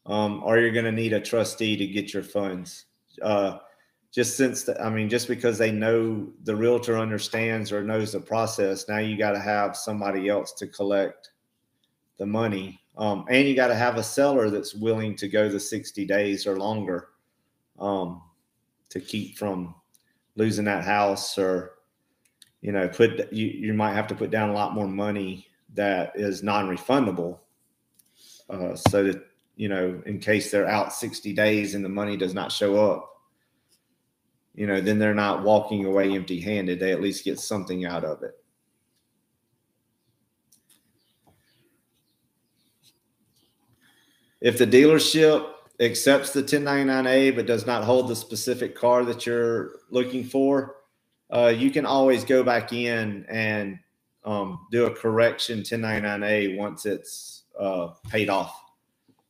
or you're going to need a trustee to get your funds. Just because they know the realtor understands or knows the process, now you got to have somebody else to collect the money. And you got to have a seller that's willing to go the 60 days or longer to keep from losing that house, or, you might have to put down a lot more money that is non-refundable. So that, in case they're out 60 days and the money does not show up, then they're not walking away empty handed. They at least get something out of it. If the dealership accepts the 1099A but does not hold the specific car that you're looking for, you can always go back in and do a correction 1099A once it's paid off.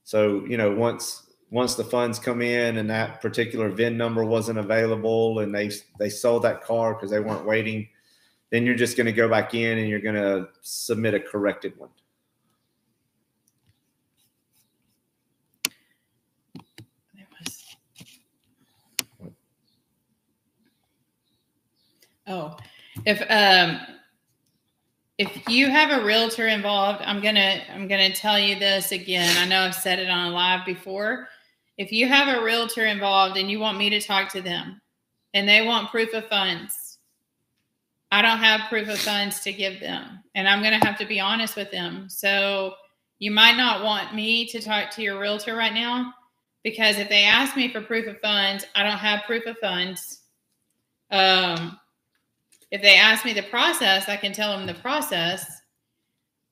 So, once the funds come in and that particular VIN number wasn't available and they sold that car because they weren't waiting, then you're just going to go back in and you're going to submit a corrected one. If you have a realtor involved, I'm gonna tell you this again. I know I've said it on a live before. If you have a realtor involved and you want me to talk to them and they want proof of funds, I don't have proof of funds to give them, and I'm gonna have to be honest with them. So you might not want me to talk to your realtor right now, because if they ask me for proof of funds, I don't have proof of funds. If they ask me the process, I can tell them the process.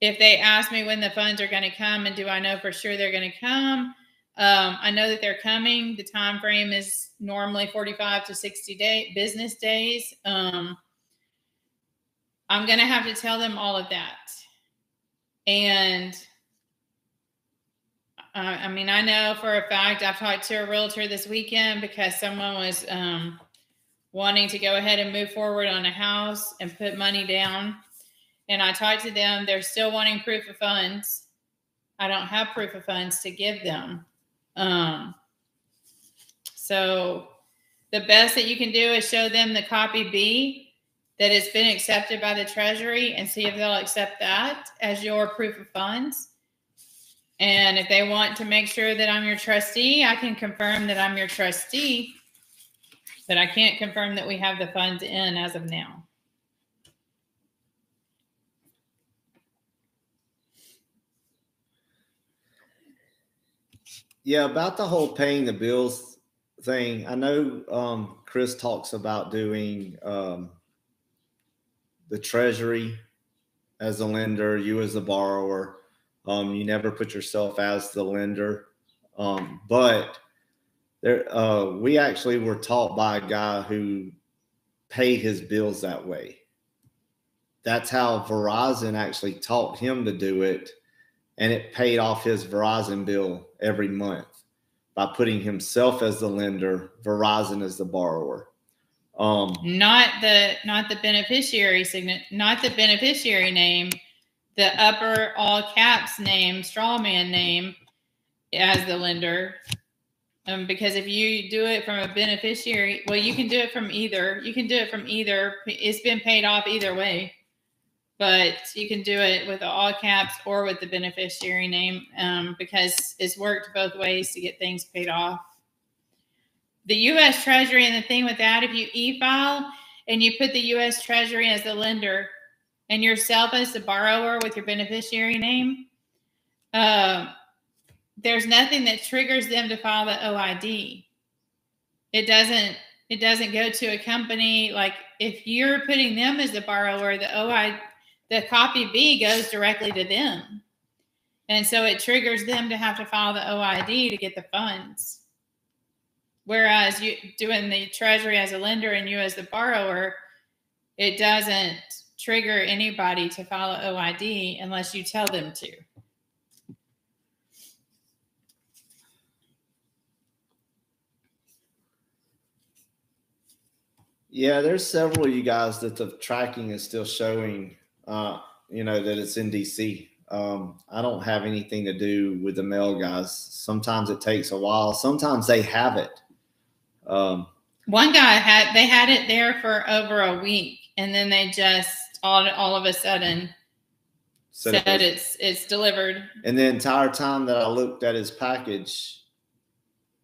If they ask me when the funds are going to come and do I know for sure they're going to come, I know that they're coming. The time frame is normally 45 to 60 business days. I'm going to have to tell them all of that. And I know for a fact I've talked to a realtor this weekend because someone was wanting to go ahead and move forward on a house and put money down. And I talked to them. They're still wanting proof of funds. I don't have proof of funds to give them. So the best that you can do is show them the copy B that has been accepted by the Treasury and see if they'll accept that as your proof of funds. And if they want to make sure that I'm your trustee, I can confirm that I'm your trustee, but I can't confirm that we have the funds in as of now. Yeah, about the whole paying the bills thing, I know Chris talks about doing the Treasury as a lender, you as a borrower. You never put yourself as the lender. But we actually were taught by a guy who paid his bills that way. That's how Verizon actually taught him to do it. And it paid off his Verizon bill every month by putting himself as the lender, Verizon as the borrower. Not the beneficiary not the beneficiary name, the upper all caps name, straw man name as the lender. Because if you do it from a beneficiary, well, you can do it from either. You can do it from either. It's been paid off either way. But you can do it with the all caps or with the beneficiary name, because it's worked both ways to get things paid off. The U.S. Treasury, and the thing with that, if you e-file and you put the U.S. Treasury as the lender and yourself as the borrower with your beneficiary name, there's nothing that triggers them to file the OID. It doesn't go to a company. Like if you're putting them as the borrower, the copy B goes directly to them. And so it triggers them to have to file the OID to get the funds. Whereas you doing the Treasury as a lender and you as the borrower, it doesn't trigger anybody to file an OID unless you tell them to. Yeah, there's several of you guys that the tracking is still showing, that it's in DC. I don't have anything to do with the mail guys. Sometimes it takes a while. Sometimes they have it. One guy had it there for over a week, and then they just all of a sudden said it's delivered. And the entire time that I looked at his package,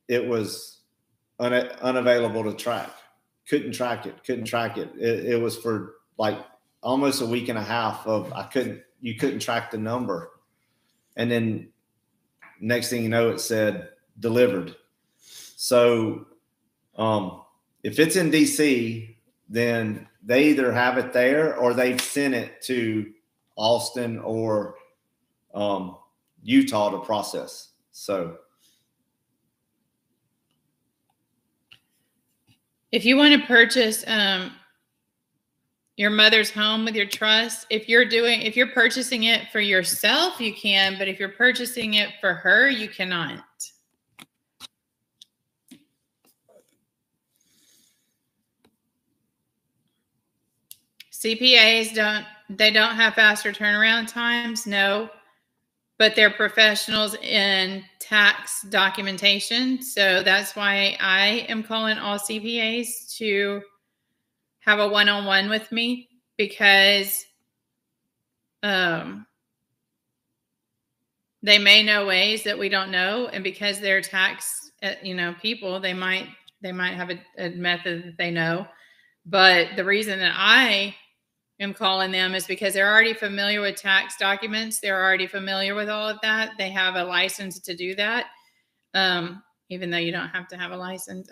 it was unavailable to track. Couldn't track it. It was for like almost a week and a half of you couldn't track the number. And then next thing you know, it said delivered. So if it's in DC, then they either have it there or they've sent it to Austin or Utah to process. So if you want to purchase your mother's home with your trust, if you're purchasing it for yourself, you can, but if you're purchasing it for her, you cannot. CPAs don't have faster turnaround times, no, but they're professionals in tax documentation. So that's why I am calling all CPAs to have a one-on-one with me, because they may know ways that we don't know, and because they're tax people, they might have a method that they know. But the reason that I am calling them is because they're already familiar with tax documents. They're already familiar with all of that. They have a license to do that, even though you don't have to have a license.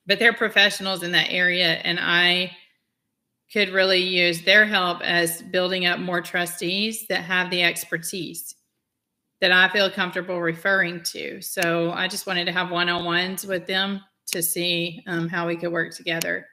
But they're professionals in that area, and I could really use their help as building up more trustees that have the expertise that I feel comfortable referring to. So I just wanted to have one-on-ones with them to see how we could work together.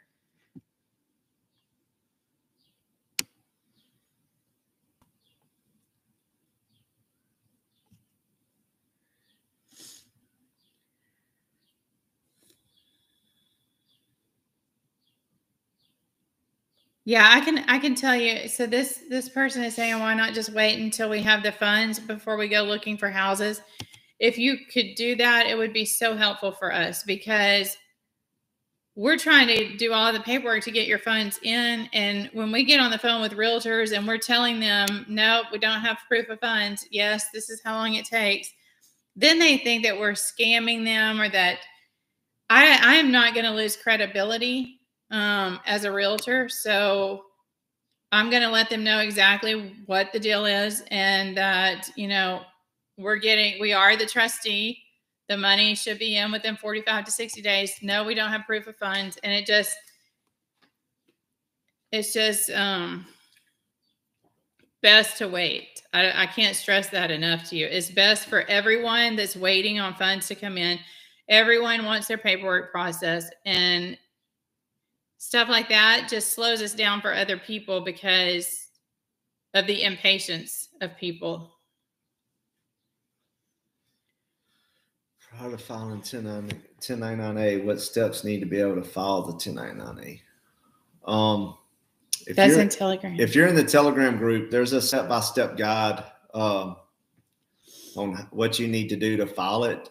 Yeah, I can tell you. So this person is saying, why not just wait until we have the funds before we go looking for houses? If you could do that, it would be so helpful for us, because we're trying to do all the paperwork to get your funds in. And when we get on the phone with realtors and we're telling them, nope, we don't have proof of funds. Yes, this is how long it takes. Then they think that we're scamming them, or that I am not going to lose credibility as a realtor. So I'm going to let them know exactly what the deal is, and that, we are the trustee. The money should be in within 45 to 60 days. No, we don't have proof of funds. And it's just best to wait. I can't stress that enough to you. It's best for everyone that's waiting on funds to come in. Everyone wants their paperwork processed, and stuff like that just slows us down for other people because of the impatience of people. Prior to filing 1099A, what steps need to be able to file the 1099A? That's in Telegram. If you're in the Telegram group, there's a step-by-step guide on what you need to do to file it.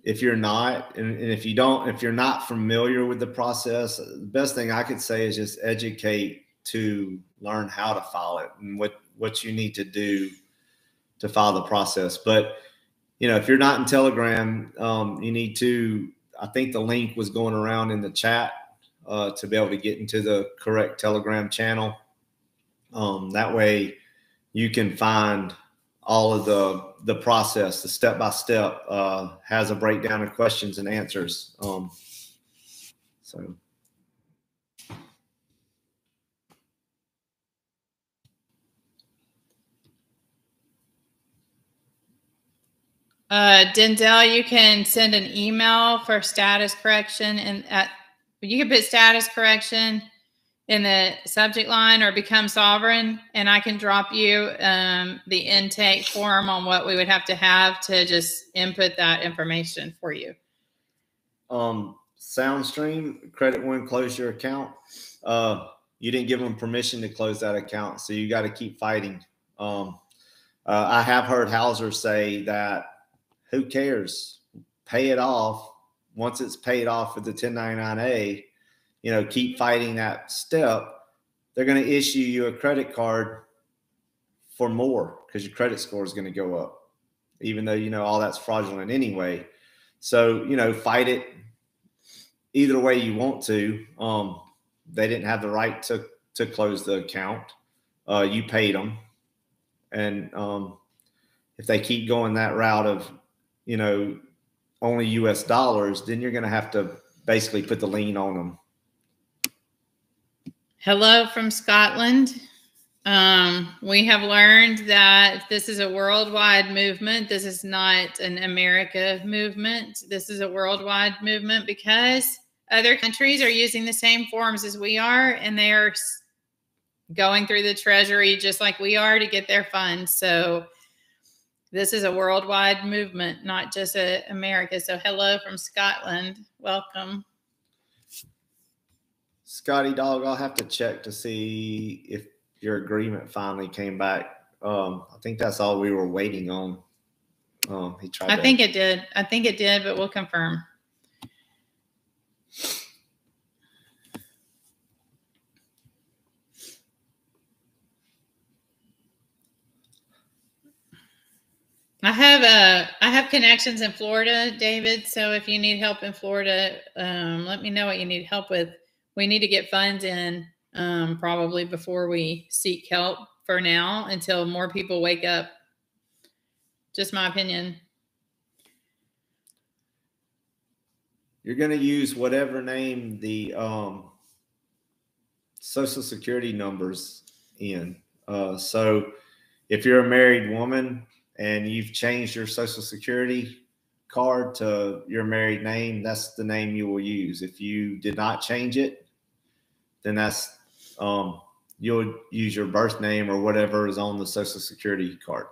If you're not, and if you're not familiar with the process, the best thing I could say is just educate to learn how to file it and what you need to do to file the process. But if you're not in Telegram, you need to, I think the link was going around in the chat to be able to get into the correct Telegram channel. That way you can find all of the process, the step-by-step, has a breakdown of questions and answers. Denzel, you can send an email for status correction, and you can put status correction in the subject line, or become sovereign, and I can drop you the intake form on what we would have to just input that information for you. SoundStream, credit when close your account. you didn't give them permission to close that account. So you got to keep fighting. I have heard Hauser say that, who cares? Pay it off. Once it's paid off with the 1099A, keep fighting that step. They're going to issue you a credit card for more because your credit score is going to go up, even though, all that's fraudulent anyway. So, fight it either way you want to. They didn't have the right to close the account. You paid them. And if they keep going that route of, only US dollars, then you're going to have to basically put the lien on them. Hello from Scotland. We have learned that this is a worldwide movement. This is not an America movement. This is a worldwide movement because other countries are using the same forms as we are, and they are going through the treasury just like we are to get their funds. So this is a worldwide movement, not just America. So hello from Scotland. Welcome. Scotty Dog, I'll have to check to see if your agreement finally came back. I think that's all we were waiting on. I think it did. I think it did, but we'll confirm. I have connections in Florida, David. So if you need help in Florida, let me know what you need help with. We need to get funds in probably before we seek help for now until more people wake up. Just my opinion. You're going to use whatever name the Social Security numbers in. So if you're a married woman and you've changed your Social Security card to your married name, that's the name you will use. If you did not change it, then that's you'll use your birth name or whatever is on the Social Security card.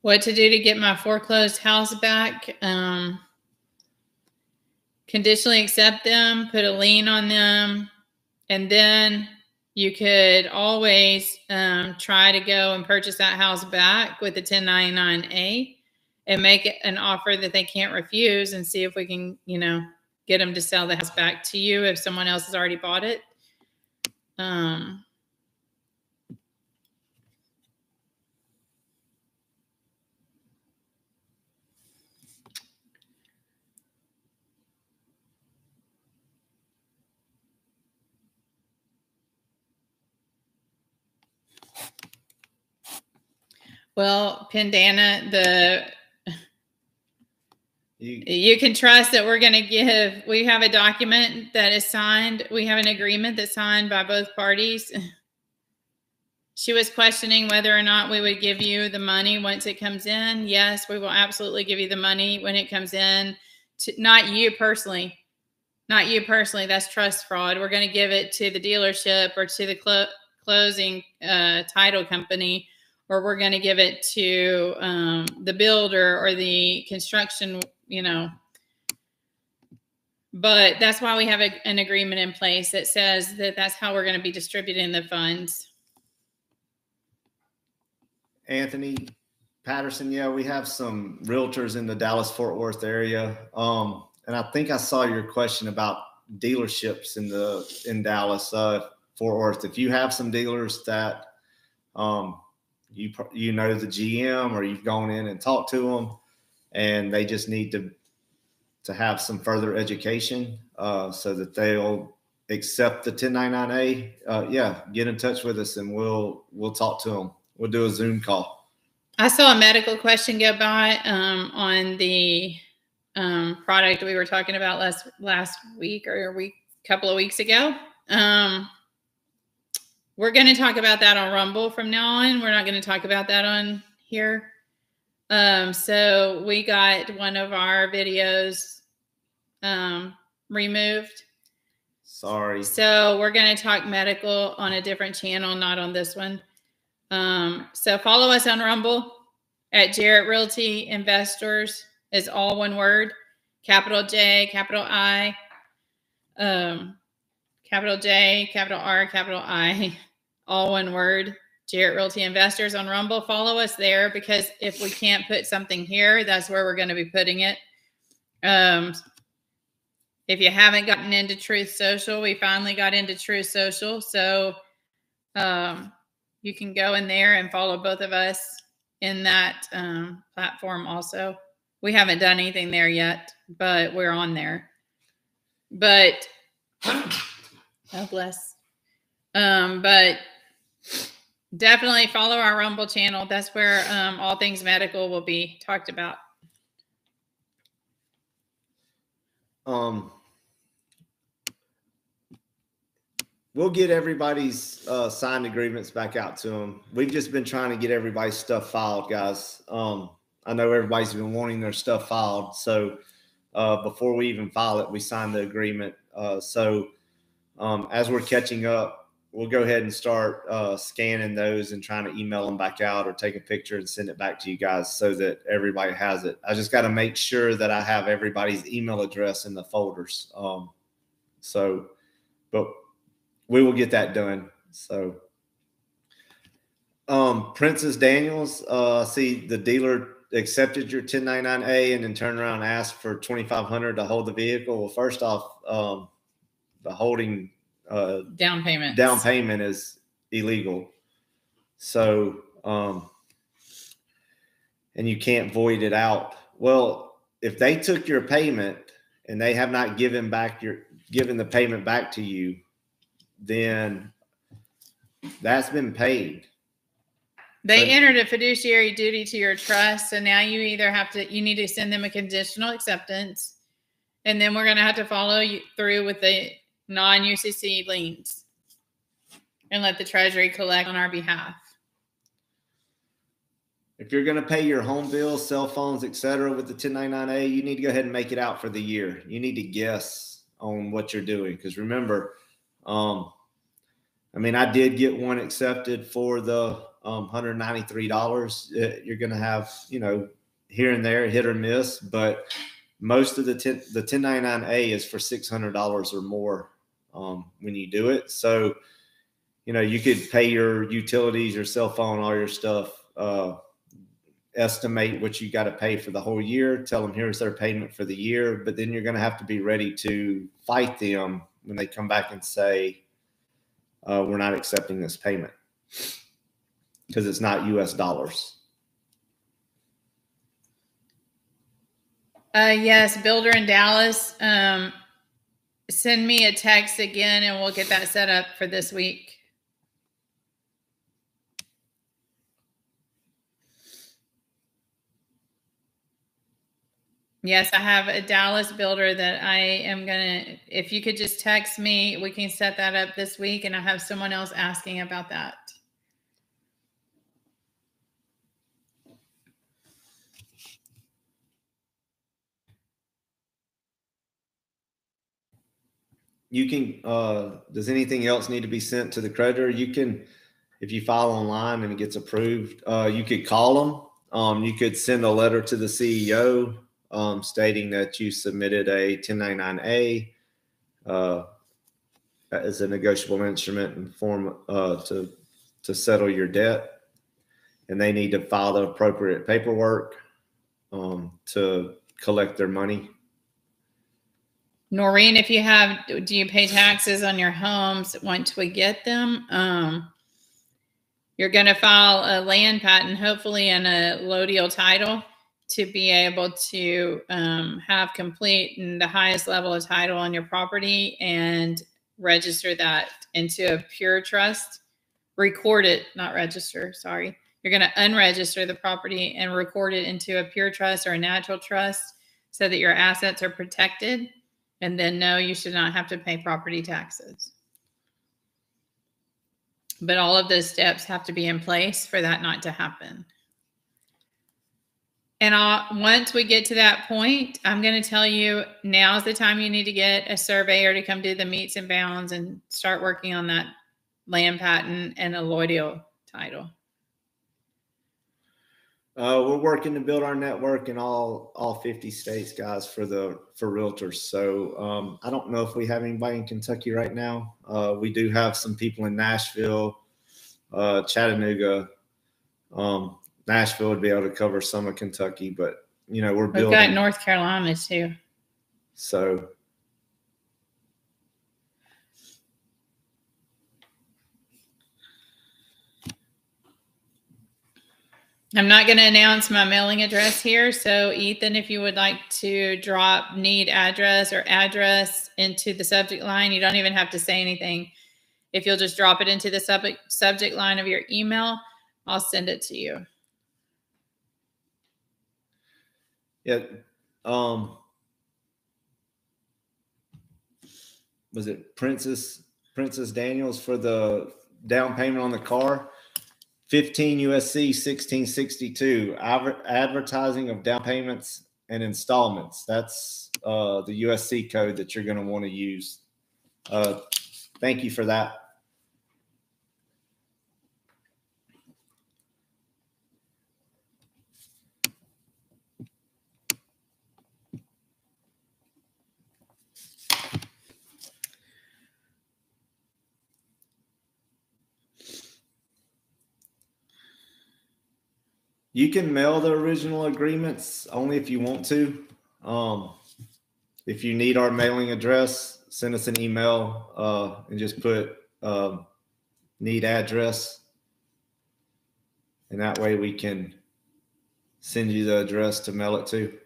What to do to get my foreclosed house back? Conditionally accept them, put a lien on them, and then you could always try to go and purchase that house back with the 1099A and make it an offer that they can't refuse and see if we can, get them to sell the house back to you if someone else has already bought it. Well, Pandana, you can trust that we're going to we have a document that is signed. We have an agreement that's signed by both parties. She was questioning whether or not we would give you the money once it comes in. Yes, we will absolutely give you the money when it comes in. Not you personally. Not you personally. That's trust fraud. We're going to give it to the dealership or to the closing title company, or we're going to give it to the builder or the construction, But that's why we have an agreement in place that says that that's how we're going to be distributing the funds. Anthony Patterson, yeah, we have some realtors in the Dallas-Fort Worth area. And I think I saw your question about dealerships in Dallas, Fort Worth. If you have some dealers that you know the GM or you've gone in and talked to them and they just need to have some further education so that they'll accept the 1099A, yeah, get in touch with us and we'll talk to them. We'll do a Zoom call. I saw a medical question go by on the product we were talking about last week or a couple of weeks ago. We're going to talk about that on Rumble from now on. We're not going to talk about that on here. So we got one of our videos removed. Sorry. So we're going to talk medical on a different channel, not on this one. So follow us on Rumble at Jarrett Realty Investors, is all one word. capital J, capital I, capital J, capital R, capital I, all one word. Jarrett Realty Investors on Rumble. Follow us there, because if we can't put something here, that's where we're going to be putting it. If you haven't gotten into Truth Social, we finally got into Truth Social. So you can go in there and follow both of us in that platform also. We haven't done anything there yet, but we're on there. But, oh, bless. But definitely follow our Rumble channel. That's where all things medical will be talked about. We'll get everybody's signed agreements back out to them. We've just been trying to get everybody's stuff filed, guys. I know everybody's been wanting their stuff filed. So before we even file it, we signed the agreement. So as we're catching up, we'll go ahead and start scanning those and trying to email them back out or take a picture and send it back to you guys so that everybody has it. I just got to make sure that I have everybody's email address in the folders. But we will get that done. So, Princess Daniels, see the dealer accepted your 1099A and then turned around and asked for $2,500 to hold the vehicle. Well, first off, the holding down payment is illegal. So, and you can't void it out. Well, if they took your payment and they have not given the payment back to you, then that's been paid. They entered a fiduciary duty to your trust. So now you either you need to send them a conditional acceptance, and then we're going to have to follow you through with the non-UCC liens and let the Treasury collect on our behalf. If you're going to pay your home bills, cell phones, etc., with the 1099A, you need to go ahead and make it out for the year. You need to guess on what you're doing, because remember, I mean, I did get one accepted for the $193. You're going to have, here and there, hit or miss, but most of the 1099A is for $600 or more when you do it. So, you could pay your utilities, your cell phone, all your stuff, estimate what you got to pay for the whole year, tell them here's their payment for the year, but then you're going to have to be ready to fight them when they come back and say, we're not accepting this payment because it's not US dollars. Yes, builder in Dallas. Send me a text again and we'll get that set up for this week. Yes, I have a Dallas builder that I am going to, if you could just text me, we can set that up this week. And I have someone else asking about that. You can, does anything else need to be sent to the creditor? You can, if you file online and it gets approved, you could call them. You could send a letter to the CEO stating that you submitted a 1099A as a negotiable instrument in form to settle your debt. And they need to file the appropriate paperwork to collect their money. Noreen, if you have, do you pay taxes on your homes once we get them? You're going to file a land patent, hopefully in a low deal title, to be able to have complete and the highest level of title on your property and register that into a pure trust. Record it, not register, sorry. You're going to unregister the property and record it into a pure trust or a natural trust so that your assets are protected. And then, no, you should not have to pay property taxes. But all of those steps have to be in place for that not to happen. And once we get to that point, I'm going to tell you now's the time you need to get a surveyor to come do the meets and bounds and start working on that land patent and a loyal title. We're working to build our network in all 50 states, guys, for realtors. So I don't know if we have anybody in Kentucky right now. We do have some people in Nashville, Chattanooga. Nashville would be able to cover some of Kentucky, but we're building. We've got North Carolina too. So I'm not going to announce my mailing address here. So Ethan, if you would like to drop need address or address into the subject line, you don't even have to say anything. If you'll just drop it into the subject line of your email, I'll send it to you. Yeah. Was it Princess Daniels for the down payment on the car? 15 USC 1662, advertising of down payments and installments. That's the USC code that you're going to want to use. Thank you for that. You can mail the original agreements only if you want to. If you need our mailing address, send us an email and just put need address. And that way we can send you the address to mail it to.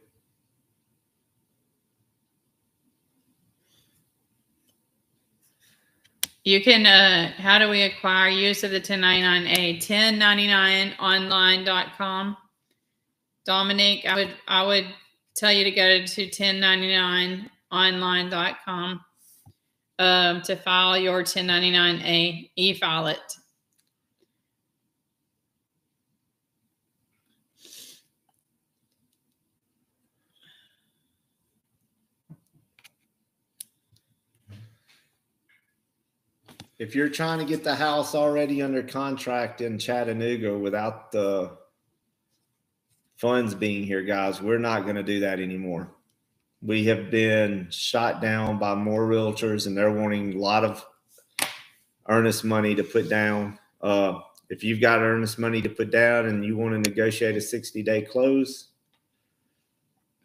You can, how do we acquire use of the 1099A? 1099online.com. Dominic, I would tell you to go to 1099online.com to file your 1099A, e-file it. If you're trying to get the house already under contract in Chattanooga without the funds being here, guys, we're not going to do that anymore. We have been shot down by more realtors, and they're wanting a lot of earnest money to put down. If you've got earnest money to put down and you want to negotiate a 60-day close,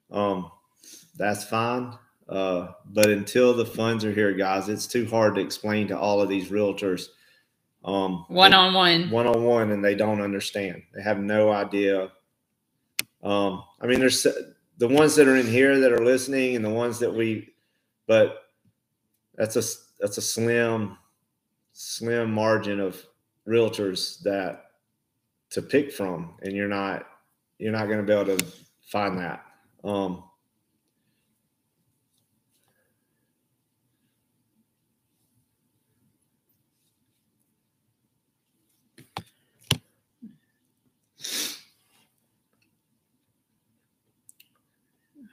that's fine. But until the funds are here, guys, it's too hard to explain to all of these realtors one-on-one, and they don't understand. They have no idea. I mean, there's the ones that are in here that are listening, and the ones that but that's a slim margin of realtors to pick from, and you're not going to be able to find that.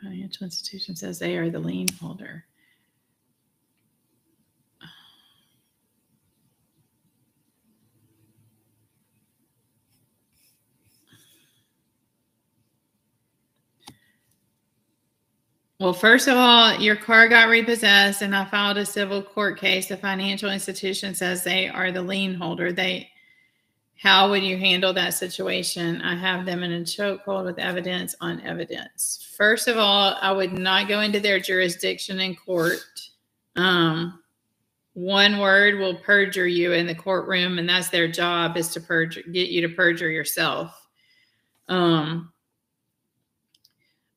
Financial institution says they are the lien holder. Well, first of all, your car got repossessed and I filed a civil court case. The financial institution says they are the lien holder. How would you handle that situation? I have them in a chokehold with evidence on evidence. First of all, I would not go into their jurisdiction in court. One word will perjure you in the courtroom, and that's their job, is to get you to perjure yourself. I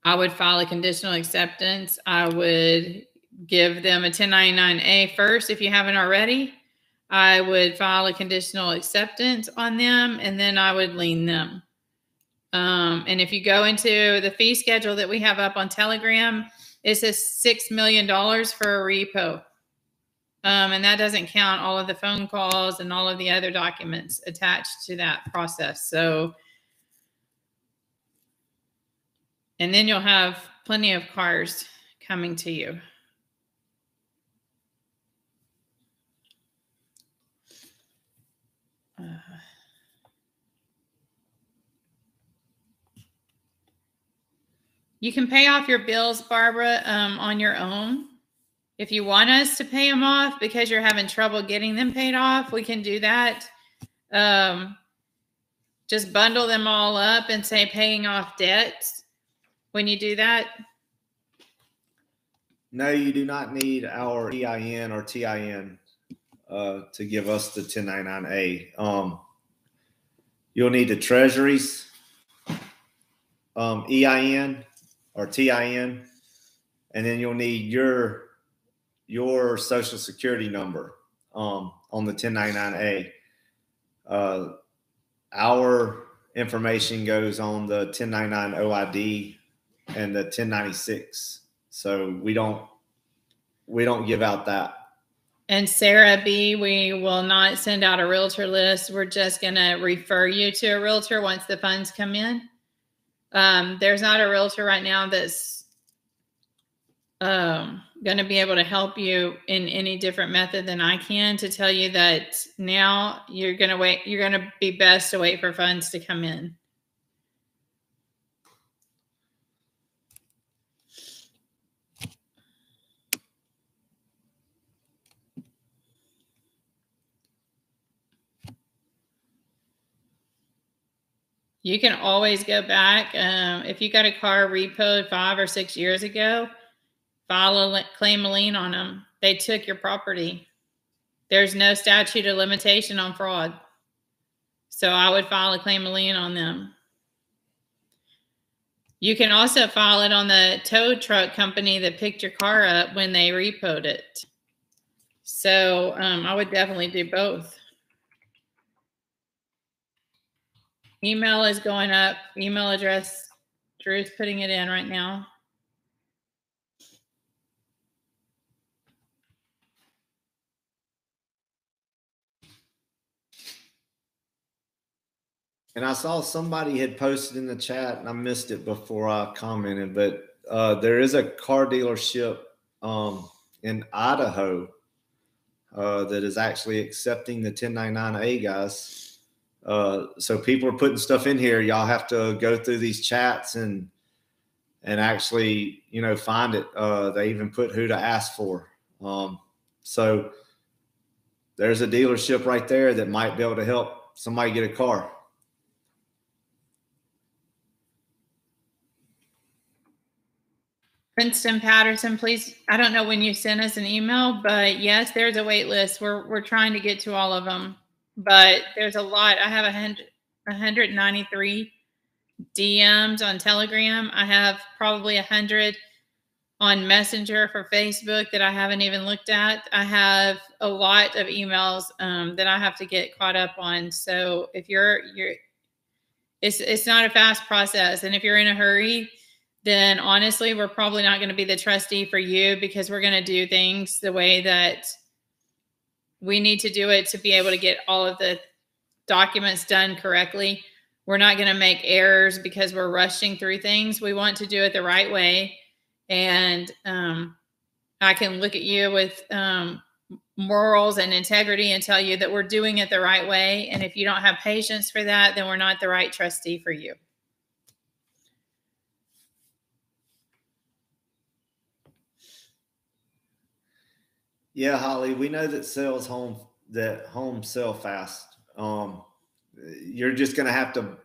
would file a conditional acceptance. I would give them a 1099A first if you haven't already. I would file a conditional acceptance on them, and then I would lien them. And if you go into the fee schedule that we have up on Telegram, it says $6 million for a repo. And that doesn't count all of the phone calls and all of the other documents attached to that process. So, and then you'll have plenty of cars coming to you. You can pay off your bills, Barbara, on your own. If you want us to pay them off because you're having trouble getting them paid off, we can do that. Just bundle them all up and say paying off debts when you do that. No, you do not need our EIN or TIN to give us the 1099A. You'll need the Treasury's EIN or TIN, and then you'll need your Social Security number on the 1099A. Our information goes on the 1099 OID and the 1096. So we don't give out that. And Sarah B, we will not send out a realtor list. We're just going to refer you to a realtor once the funds come in. There's not a realtor right now that's going to be able to help you in any different method than I can to tell you that now you're going to wait. You're going to be best to wait for funds to come in. You can always go back. If you got a car repoed 5 or 6 years ago, claim a lien on them. They took your property. There's no statute of limitation on fraud. So I would file a claim a lien on them. You can also file it on the tow truck company that picked your car up when they repoed it. So I would definitely do both. Email is going up. Email address, Drew's putting it in right now. And I saw somebody had posted in the chat, and I missed it before I commented, but there is a car dealership in Idaho that is actually accepting the 1099A, guys. So people are putting stuff in here. Y'all have to go through these chats and actually, find it. They even put who to ask for. So there's a dealership right there that might be able to help somebody get a car. Princeton Patterson, please. I don't know when you sent us an email, but yes, there's a wait list. We're trying to get to all of them, but there's a lot. I have 193 DMs on Telegram. I have probably 100 on Messenger for Facebook that I haven't even looked at. I have a lot of emails that I have to get caught up on. So if it's not a fast process, and if you're in a hurry, then honestly, we're probably not going to be the trustee for you, because we're going to do things the way that we need to do it to be able to get all of the documents done correctly. We're not going to make errors because we're rushing through things. We want to do it the right way. And I can look at you with morals and integrity and tell you that we're doing it the right way. And if you don't have patience for that, then we're not the right trustee for you. Yeah, Holly, we know that homes sell fast. You're just going to have to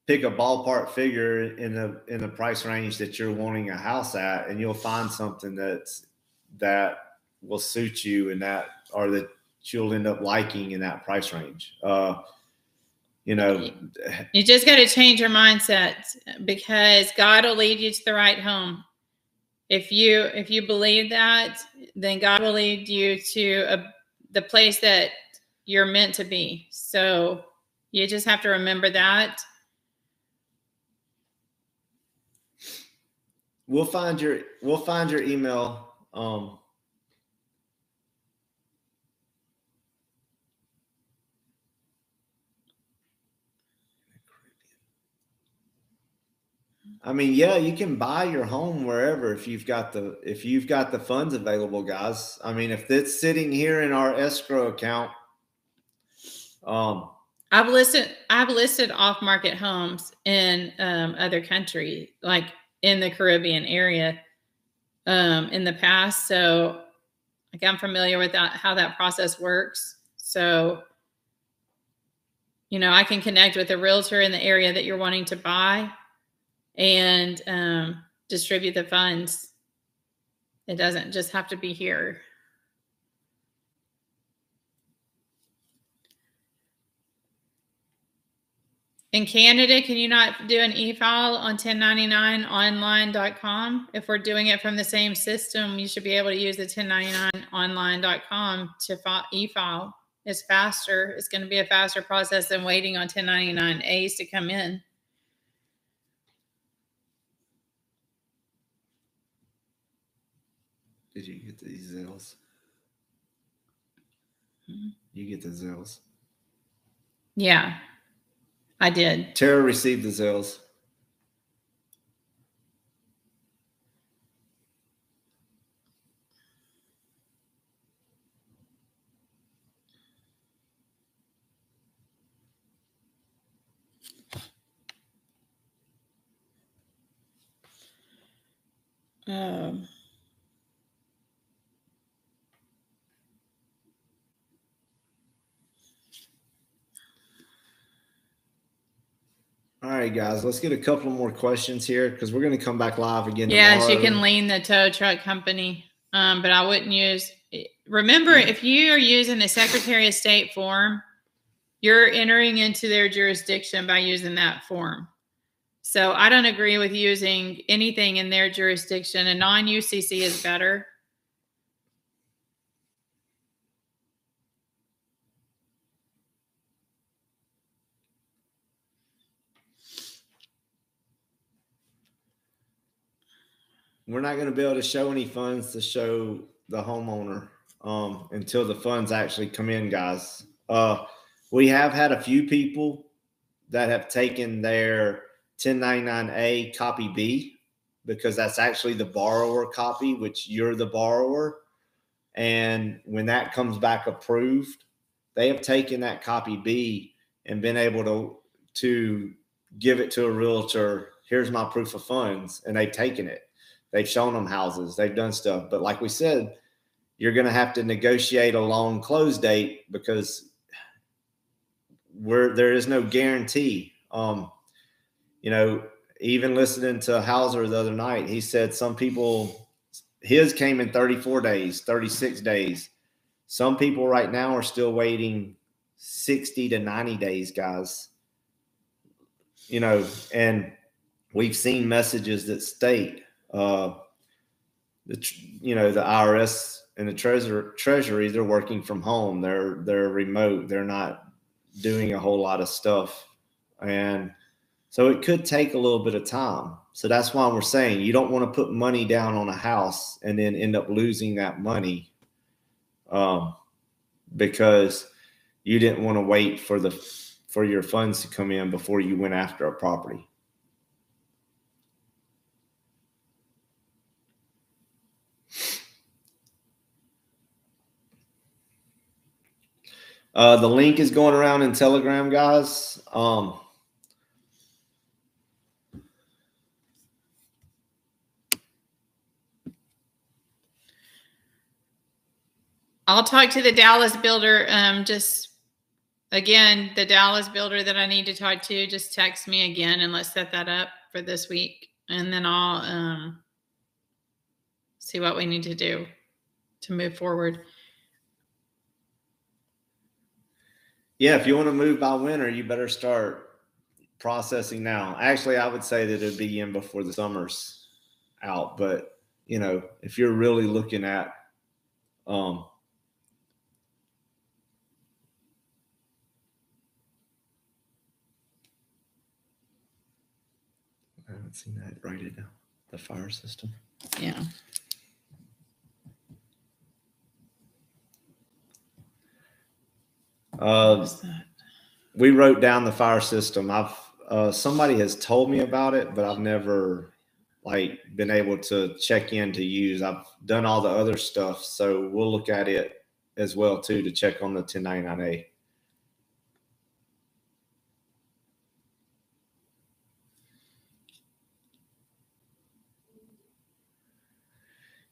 pick a ballpark figure in the price range that you're wanting a house at, and you'll find something that will suit you that you'll end up liking in that price range. You just got to change your mindset, because God will lead you to the right home. If you believe that, then God will lead you to the place that you're meant to be. So you just have to remember that. We'll find your email. I mean, yeah, you can buy your home wherever if you've got the funds available, guys. I mean, if it's sitting here in our escrow account, I've listed off-market homes in other countries. Like in the Caribbean area in the past. So like I'm familiar with that, how that process works. So, you know, I can connect with a realtor in the area that you're wanting to buy and distribute the funds. It doesn't just have to be here. In Canada, can you not do an e-file on 1099online.com? If we're doing it from the same system, you should be able to use the 1099online.com to e-file. It's faster. It's going to be a faster process than waiting on 1099As to come in. Did you get these Zills? You get the Zills. Yeah, I did. Tara received the Zills. All right, guys, let's get a couple more questions here because we're going to come back live again Yes, tomorrow. you can lien the tow truck company, but I wouldn't use. Remember, if you are using the Secretary of State form, you're entering into their jurisdiction by using that form. So I don't agree with using anything in their jurisdiction. A non-UCC is better. We're not going to be able to show any funds to show the homeowner until the funds actually come in, guys. We have had a few people that have taken their 1099A copy B because that's actually the borrower copy, which you're the borrower. And when that comes back approved, they have taken that copy B and been able to give it to a realtor. Here's my proof of funds. And they've taken it. They've shown them houses. They've done stuff. But like we said, you're going to have to negotiate a long close date because there is no guarantee. You know, even listening to Hauser the other night, he said some people, his came in 34 days, 36 days. Some people right now are still waiting 60 to 90 days, guys. You know, and we've seen messages that state, the IRS and the Treasury, they're working from home. They're remote. They're not doing a whole lot of stuff. And so it could take a little bit of time. So that's why we're saying you don't want to put money down on a house and then end up losing that money because you didn't want to wait for your funds to come in before you went after a property. The link is going around in Telegram, guys. I'll talk to the Dallas builder. Just again, the Dallas builder that I need to talk to, just text me again and let's set that up for this week. And then I'll see what we need to do to move forward. Yeah, if you want to move by winter, you better start processing now. Actually, I would say that it'd be in before the summer's out. But, you know, if you're really looking at I haven't seen that. Write it down. The fire system. Yeah. We wrote down the fire system. Somebody has told me about it, but I've never been able to check in to use. I've done all the other stuff, so we'll look at it as well too to check on the 1099A.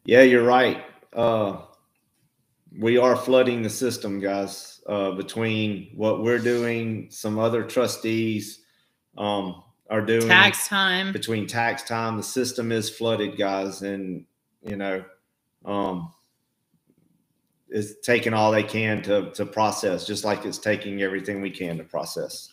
Yeah, you're right. We are flooding the system, guys, between what we're doing, some other trustees are doing. Tax time. Between tax time, the system is flooded, guys, and, you know, it's taking all they can to process, just like it's taking everything we can to process.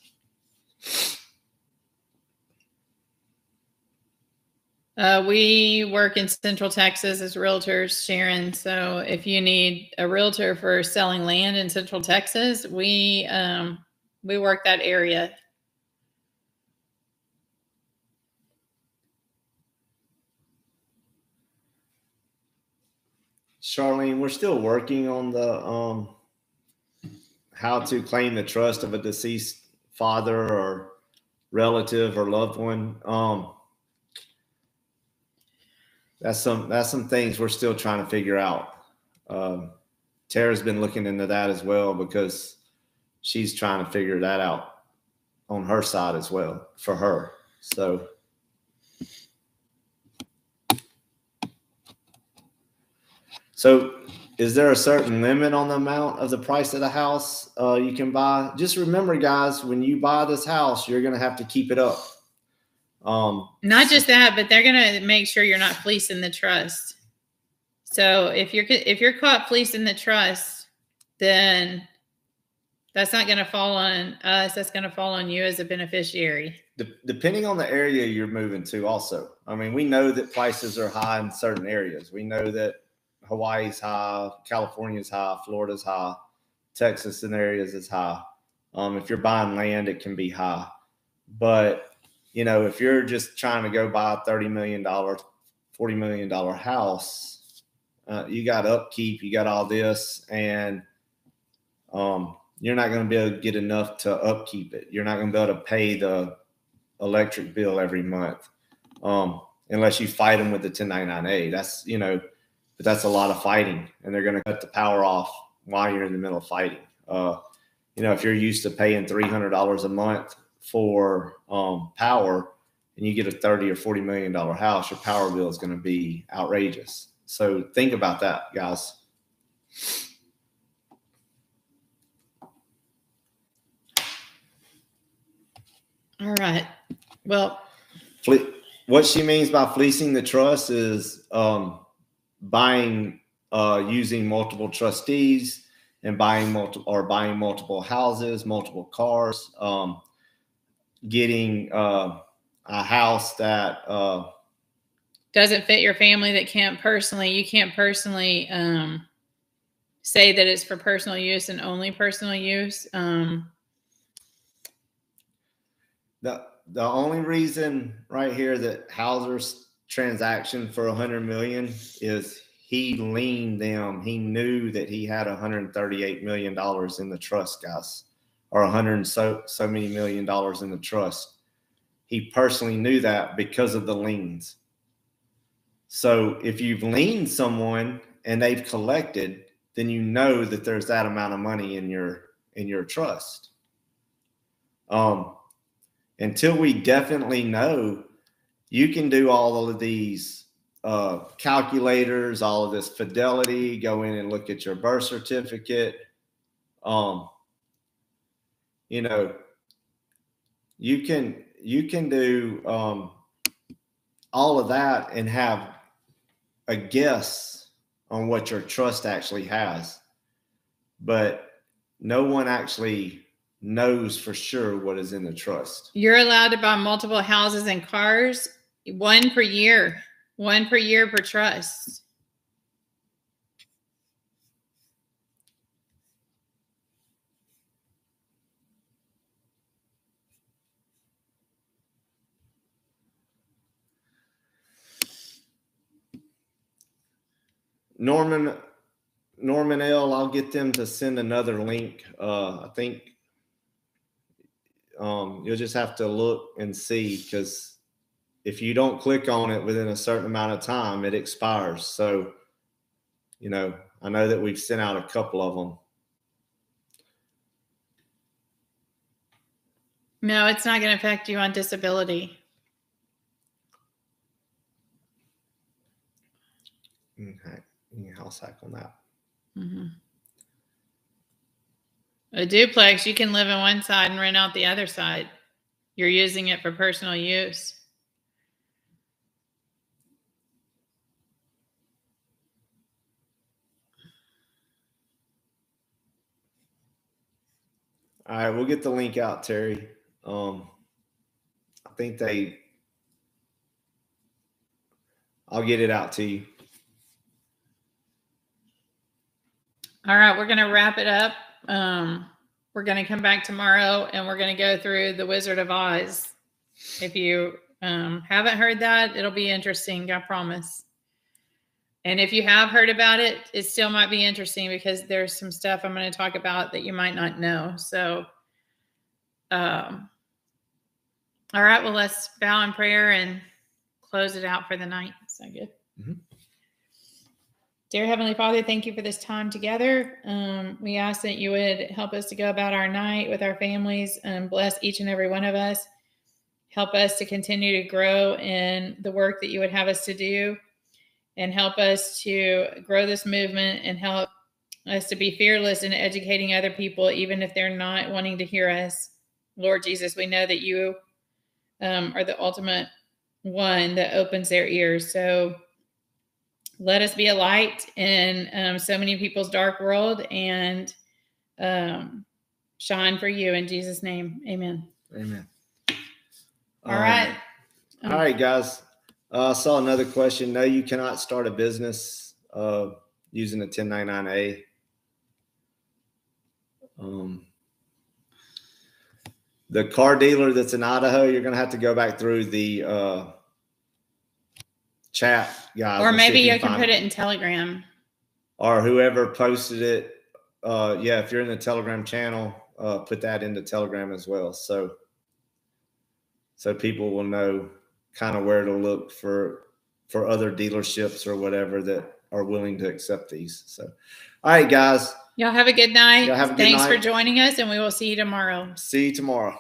We work in Central Texas as realtors, Sharon. So if you need a realtor for selling land in Central Texas, we work that area. Charlene, we're still working on the how to claim the trust of a deceased father or relative or loved one. That's some things we're still trying to figure out. Tara's been looking into that as well, because she's trying to figure that out on her side as well for her. So is there a certain limit on the amount of the price of the house you can buy? Just remember, guys, when you buy this house, you're going to have to keep it up. Not just that, but they're going to make sure you're not fleecing the trust. So if you're caught fleecing the trust, then that's not going to fall on us. That's going to fall on you as a beneficiary. Depending on the area you're moving to also. I mean, we know that prices are high in certain areas. We know that Hawaii's high, California's high, Florida's high, Texas in areas is high. If you're buying land, it can be high. But, you know, if you're just trying to go buy a $30 million, $40 million house, you got upkeep, you got all this, and you're not going to be able to get enough to upkeep it. You're not going to be able to pay the electric bill every month unless you fight them with the 1099-A. That's, you know, but that's a lot of fighting, and they're going to cut the power off while you're in the middle of fighting. You know, if you're used to paying $300 a month for power, and you get a $30 or $40 million house, your power bill is going to be outrageous. So think about that, guys. All right. Well, what she means by fleecing the trust is buying, using multiple trustees and buying multiple houses, multiple cars, getting a house that doesn't fit your family, that you can't personally say that it's for personal use and only personal use. The only reason right here that Hauser's transaction for $100 million is he leaned them. He knew that he had $138 million in the trust, guys, or $100 so many million dollars in the trust. He personally knew that because of the liens. So if you've liened someone and they've collected, then you know that there's that amount of money in your trust. Until we definitely know, you can do all of these calculators, all of this fidelity, go in and look at your birth certificate. You know, you can do all of that and have a guess on what your trust actually has, but no one actually knows for sure what is in the trust. You're allowed to buy multiple houses and cars, one per year per trust. Norman L, I'll get them to send another link. I think you'll just have to look and see, because if you don't click on it within a certain amount of time, it expires. So, you know, I know that we've sent out a couple of them. No, it's not going to affect you on disability. You can house hack on that. Mm-hmm. A duplex, you can live on one side and rent out the other side. You're using it for personal use. All right, we'll get the link out, Terry. I think I'll get it out to you. All right, we're going to wrap it up. We're going to come back tomorrow and we're going to go through the Wizard of Oz. If you haven't heard that, it'll be interesting, I promise. And if you have heard about it, it still might be interesting because there's some stuff I'm going to talk about that you might not know. So, all right, well, let's bow in prayer and close it out for the night. Is that good? Mm-hmm. Dear Heavenly Father, thank you for this time together. We ask that you would help us to go about our night with our families and bless each and every one of us. Help us to continue to grow in the work that you would have us to do, and help us to grow this movement and help us to be fearless in educating other people, even if they're not wanting to hear us. Lord Jesus, we know that you are the ultimate one that opens their ears. So let us be a light in so many people's dark world and shine for you in Jesus' name. Amen. Amen. All right. All right, guys. I saw another question. No, you cannot start a business using a 1099-A. The car dealer that's in Idaho, you're going to have to go back through the chat, guys. Or maybe you can put it in Telegram. Or whoever posted it. Yeah, if you're in the Telegram channel, put that into Telegram as well. So people will know kind of where to look for other dealerships or whatever that are willing to accept these. So, all right, guys. Y'all have a good night. Thanks for joining us, and we will see you tomorrow. See you tomorrow.